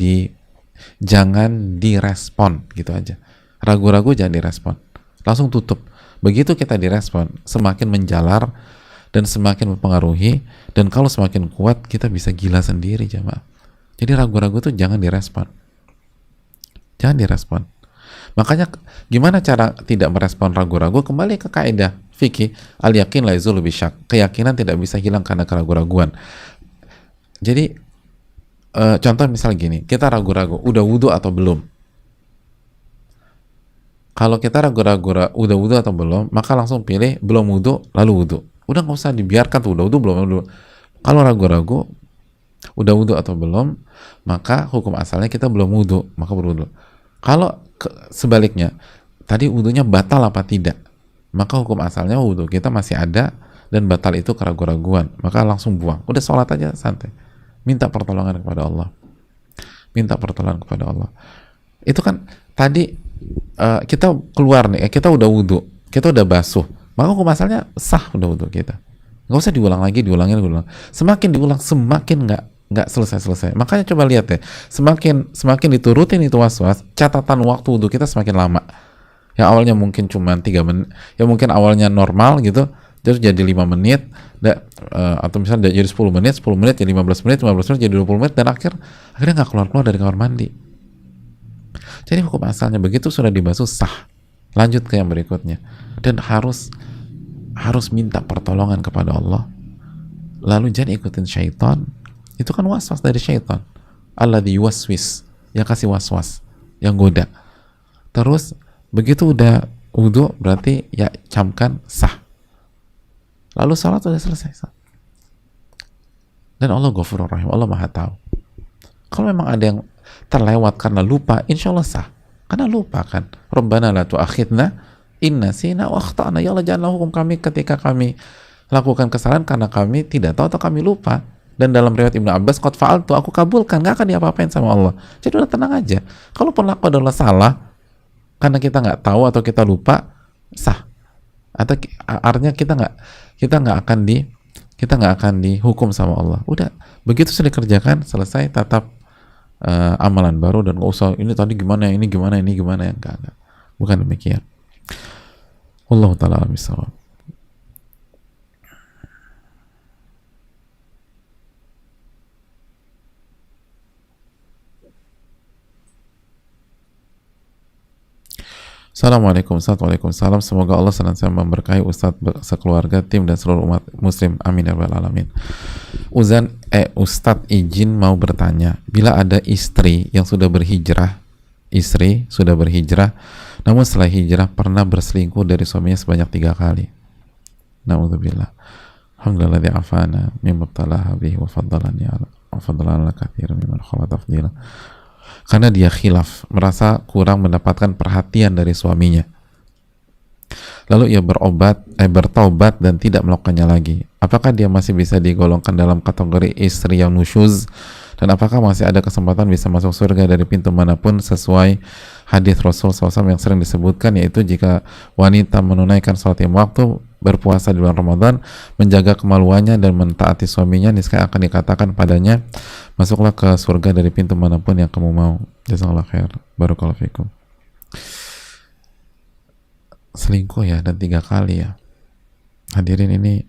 direspon gitu aja. Ragu-ragu jangan direspon. Langsung tutup. Begitu kita direspon, semakin menjalar dan semakin mempengaruhi, dan kalau semakin kuat kita bisa gila sendiri jamaah. Jadi ragu-ragu tuh jangan direspon. Jangan direspon. Makanya gimana cara tidak merespon ragu-ragu? Kembali ke kaidah fikih, al-yakin la yazulu bisyak. Keyakinan tidak bisa hilang karena keraguan-raguan. Jadi contoh misal gini, kita ragu-ragu, udah wudu atau belum? Kalau kita ragu-ragu udah wudu atau belum, maka langsung pilih belum wudu, lalu wudu. Udah nggak usah dibiarkan tuh udah wudu belum wudu. Kalau ragu-ragu udah wudu atau belum, maka hukum asalnya kita belum wudu, maka berwudu. Kalau sebaliknya, tadi wudunya batal apa tidak, maka hukum asalnya wudu kita masih ada dan batal itu keraguan-raguan, maka langsung buang. Udah sholat aja santai. Minta pertolongan kepada Allah. Minta pertolongan kepada Allah. Itu kan tadi kita keluar nih, kita udah wudu, kita udah basuh, maka hukum asalnya sah udah wudu kita. Nggak usah diulang lagi, diulang. Semakin diulang, semakin nggak selesai. Makanya coba lihat ya, semakin diturutin itu was-was, catatan waktu wudu kita semakin lama. Yang awalnya mungkin cuma 3 menit, ya mungkin awalnya normal gitu, terus jadi 5 menit, atau misalnya jadi 10 menit jadi 15 menit jadi 20 menit, dan akhirnya nggak keluar dari kamar mandi. Jadi hukum asalnya begitu sudah dibasuh sah. Lanjut ke yang berikutnya, dan harus minta pertolongan kepada Allah. Lalu jangan ikutin syaitan. Itu kan waswas dari syaitan. Alladzi yuwaswis, yang kasih waswas, yang goda. Terus begitu udah wudu berarti ya camkan sah. Lalu salat sudah selesai sah. Dan Allah Ghafurur Rahim, Allah Maha Tahu. Kalau memang ada yang terlewat karena lupa, insya Allah sah. Karena lupa kan. Rabbana la tu'akhidna inna sina wa akhtana. Ya Allah, janganlah hukum kami ketika kami lakukan kesalahan karena kami tidak tahu atau kami lupa. Dan dalam riwayat Ibnu Abbas, qad fa'altu, aku kabulkan, gak akan diapa-apain sama Allah. Jadi udah tenang aja. Kalaupun laku adalah salah karena kita nggak tahu atau kita lupa, sah. Atau artinya kita nggak akan dihukum sama Allah. Udah begitu sudah dikerjakan, selesai, tatap amalan baru, dan nggak usah ini tadi gimana, ini gimana ya, enggak. Bukan demikian. Wallahu ta'ala a'lam bishawab. Assalamualaikum Ustaz. Waalaikumsalam. Semoga Allah senantiasa memberkahi Ustaz, sekeluarga, tim, dan seluruh umat muslim. Amin ya rabbal alamin. Ustaz izin mau bertanya, bila ada istri sudah berhijrah, namun setelah hijrah pernah berselingkuh dari suaminya sebanyak 3 kali. Na'udzubillah. Alhamdulillah afana mimma btalaha bihi wa faddalana katsiran mimman khalaq tafdila. Karena dia khilaf, merasa kurang mendapatkan perhatian dari suaminya. Lalu ia bertaubat dan tidak melakukannya lagi. Apakah dia masih bisa digolongkan dalam kategori istri yang nusyuz? Dan apakah masih ada kesempatan bisa masuk surga dari pintu manapun sesuai hadis Rasul SAW yang sering disebutkan, yaitu jika wanita menunaikan sholat 5 waktu, berpuasa di bulan Ramadan, menjaga kemaluannya dan mentaati suaminya, niscaya akan dikatakan padanya, masuklah ke surga dari pintu manapun yang kamu mau. Jazakallahu khair. Barakallahu fikum. Selingkuh ya, dan 3 kali ya. Hadirin, ini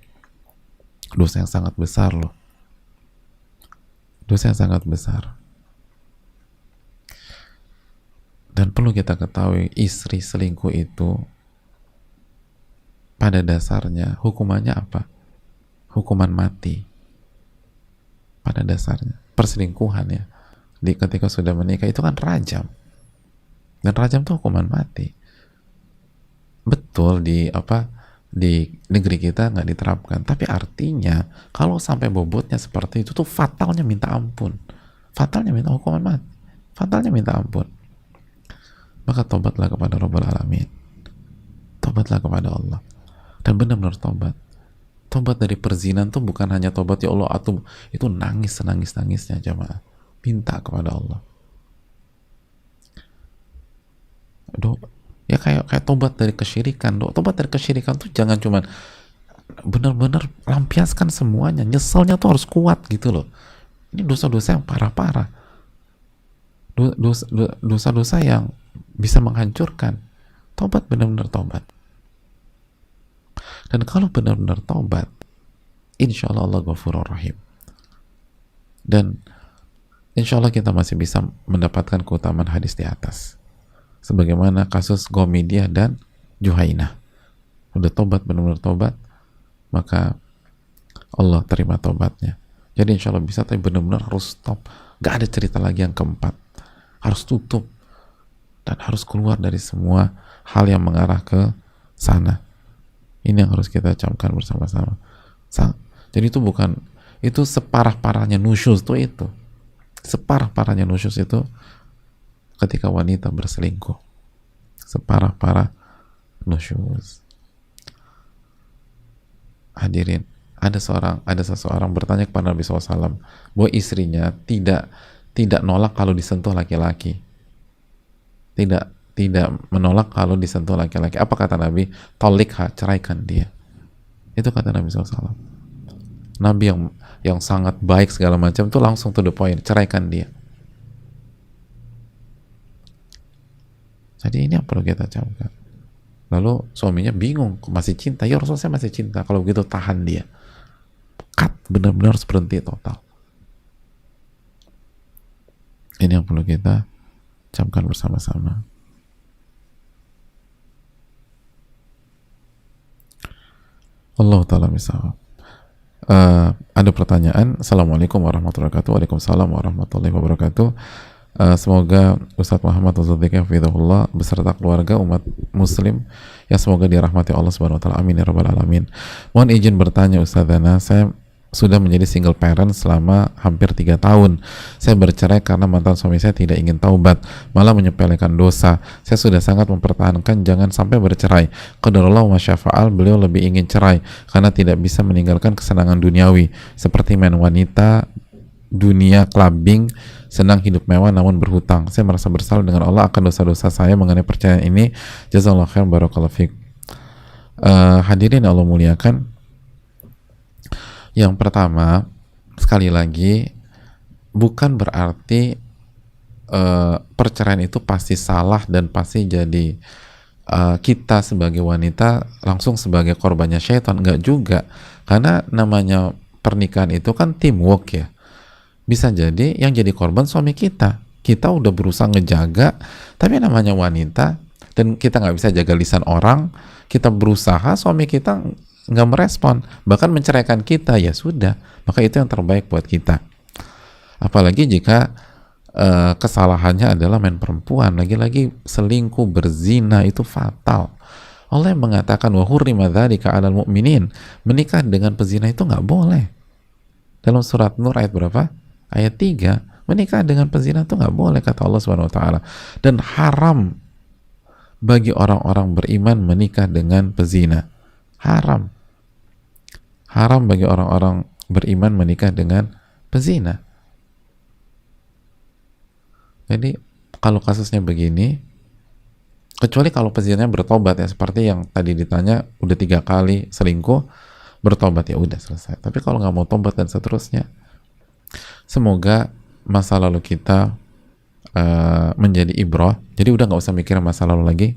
dosa yang sangat besar loh. Dosa yang sangat besar. Dan perlu kita ketahui, istri selingkuh itu pada dasarnya hukumannya apa? Hukuman mati. Pada dasarnya perselingkuhan ya, ketika sudah menikah itu kan rajam, dan rajam itu hukuman mati. Betul di negeri kita nggak diterapkan, tapi artinya kalau sampai bobotnya seperti itu tuh fatalnya minta ampun, fatalnya minta hukuman mati, fatalnya minta ampun. Maka tobatlah kepada Rabbul Alamin. Tobatlah kepada Allah dan benar-benar tobat. Tobat dari perzinahan tuh bukan hanya tobat ya Allah, atau itu nangis senangis-nangisnya jamaah. Minta kepada Allah. Ya kayak tobat dari kesyirikan. Tobat dari kesyirikan tuh jangan cuman benar-benar lampiaskan semuanya. Nyeselnya tuh harus kuat gitu loh. Ini dosa-dosa yang parah-parah. Dosa-dosa yang bisa menghancurkan. Tobat, benar-benar tobat. Dan kalau benar-benar tobat, insya Allah Allah Ghafurur Rahim. Dan insya Allah kita masih bisa mendapatkan keutamaan hadis di atas. Sebagaimana kasus Gomidyah dan Juhainah. Udah tobat, benar-benar tobat, maka Allah terima tobatnya. Jadi insya Allah bisa, tapi benar-benar harus stop. Gak ada cerita lagi yang keempat. Harus tutup. Dan harus keluar dari semua hal yang mengarah ke sana. Ini yang harus kita camkan bersama-sama. Jadi itu bukan, itu separah-parahnya nusyuz tuh itu. Separah-parahnya nusyuz itu ketika wanita berselingkuh. Separah-parah nusyuz. Hadirin, ada seseorang bertanya kepada Nabi SAW bahwa istrinya tidak nolak kalau disentuh laki-laki. Tidak menolak kalau disentuh laki-laki. Apa kata Nabi? Talikha, ceraikan dia. Itu kata Nabi SAW. Nabi yang sangat baik segala macam itu langsung to the point, ceraikan dia. Jadi ini yang perlu kita camkan. Lalu suaminya bingung, masih cinta? Ya Rasul, saya masih cinta. Kalau begitu tahan dia. Cut, benar-benar harus berhenti total. Ini yang perlu kita camkan bersama-sama. Allah Ta'ala misal. Ada pertanyaan. Assalamualaikum warahmatullahi wabarakatuh. Waalaikumsalam warahmatullahi wabarakatuh. Semoga Ustadz Muhammad Uzudzik Hafizahullah beserta keluarga umat muslim ya semoga dirahmati Allah Subhanahu wa taala. Amin ya rabbal alamin. Mohon izin bertanya Ustadzana, saya sudah menjadi single parent selama hampir 3 tahun. Saya bercerai karena mantan suami saya tidak ingin taubat, malah menyepelekan dosa. Saya sudah sangat mempertahankan jangan sampai bercerai. Qadarullah wa syafa'al, beliau lebih ingin cerai karena tidak bisa meninggalkan kesenangan duniawi seperti main wanita, dunia clubbing, senang hidup mewah namun berhutang. Saya merasa bersalah dengan Allah akan dosa-dosa saya mengenai perceraian ini. Jazakallahu khairan, barakallahu fiik. Hadirin Allah muliakan, yang pertama, sekali lagi, bukan berarti perceraian itu pasti salah dan pasti jadi kita sebagai wanita langsung sebagai korbannya syaitan. Enggak juga, karena namanya pernikahan itu kan teamwork ya. Bisa jadi yang jadi korban suami kita. Kita udah berusaha ngejaga, tapi namanya wanita dan kita nggak bisa jaga lisan orang. Kita berusaha, suami kita nggak merespon, bahkan menceraikan kita, ya sudah, maka itu yang terbaik buat kita. Apalagi jika kesalahannya adalah main perempuan, lagi-lagi selingkuh, berzina, itu fatal. Allah yang mengatakan wa hurrima dzalika 'alal mu'minin, menikah dengan pezina itu nggak boleh. Dalam surat Nur ayat berapa? Ayat 3, menikah dengan pezina itu nggak boleh kata Allah Subhanahu wa taala, dan haram bagi orang-orang beriman menikah dengan pezina. Haram bagi orang-orang beriman menikah dengan pezina. Jadi kalau kasusnya begini, kecuali kalau pezinanya bertobat ya, seperti yang tadi ditanya udah 3 kali selingkuh, bertobat ya udah selesai. Tapi kalau nggak mau tobat dan seterusnya, semoga masa lalu kita menjadi ibrah. Jadi udah nggak usah mikir masa lalu lagi,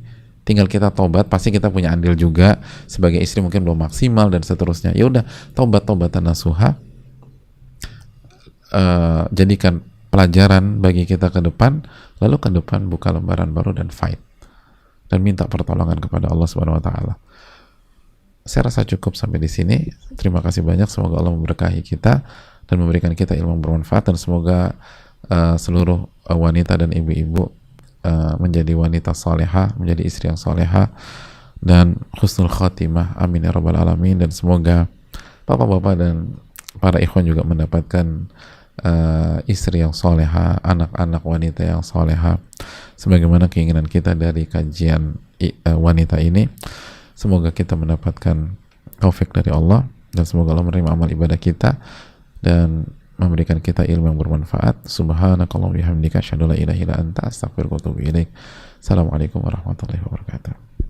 tinggal kita tobat. Pasti kita punya andil juga sebagai istri, mungkin belum maksimal dan seterusnya. Ya udah, tobat-tobatan nasuha, jadikan pelajaran bagi kita ke depan, lalu ke depan buka lembaran baru dan fight dan minta pertolongan kepada Allah Subhanahu wa taala. Saya rasa cukup sampai di sini. Terima kasih banyak, semoga Allah memberkahi kita dan memberikan kita ilmu bermanfaat, dan semoga seluruh wanita dan ibu-ibu menjadi wanita salehah, menjadi istri yang salehah dan husnul khatimah. Amin ya rabbal alamin. Dan semoga bapak-bapak dan para ikhwan juga mendapatkan istri yang salehah, anak-anak wanita yang salehah, sebagaimana keinginan kita dari kajian wanita ini. Semoga kita mendapatkan taufik dari Allah, dan semoga Allah menerima amal ibadah kita dan memberikan kita ilmu yang bermanfaat. Subhanakallahumma bihamdika asyhadu an la ilaha illa anta astaghfiruka wa atubu ilaik. Assalamualaikum warahmatullahi wabarakatuh.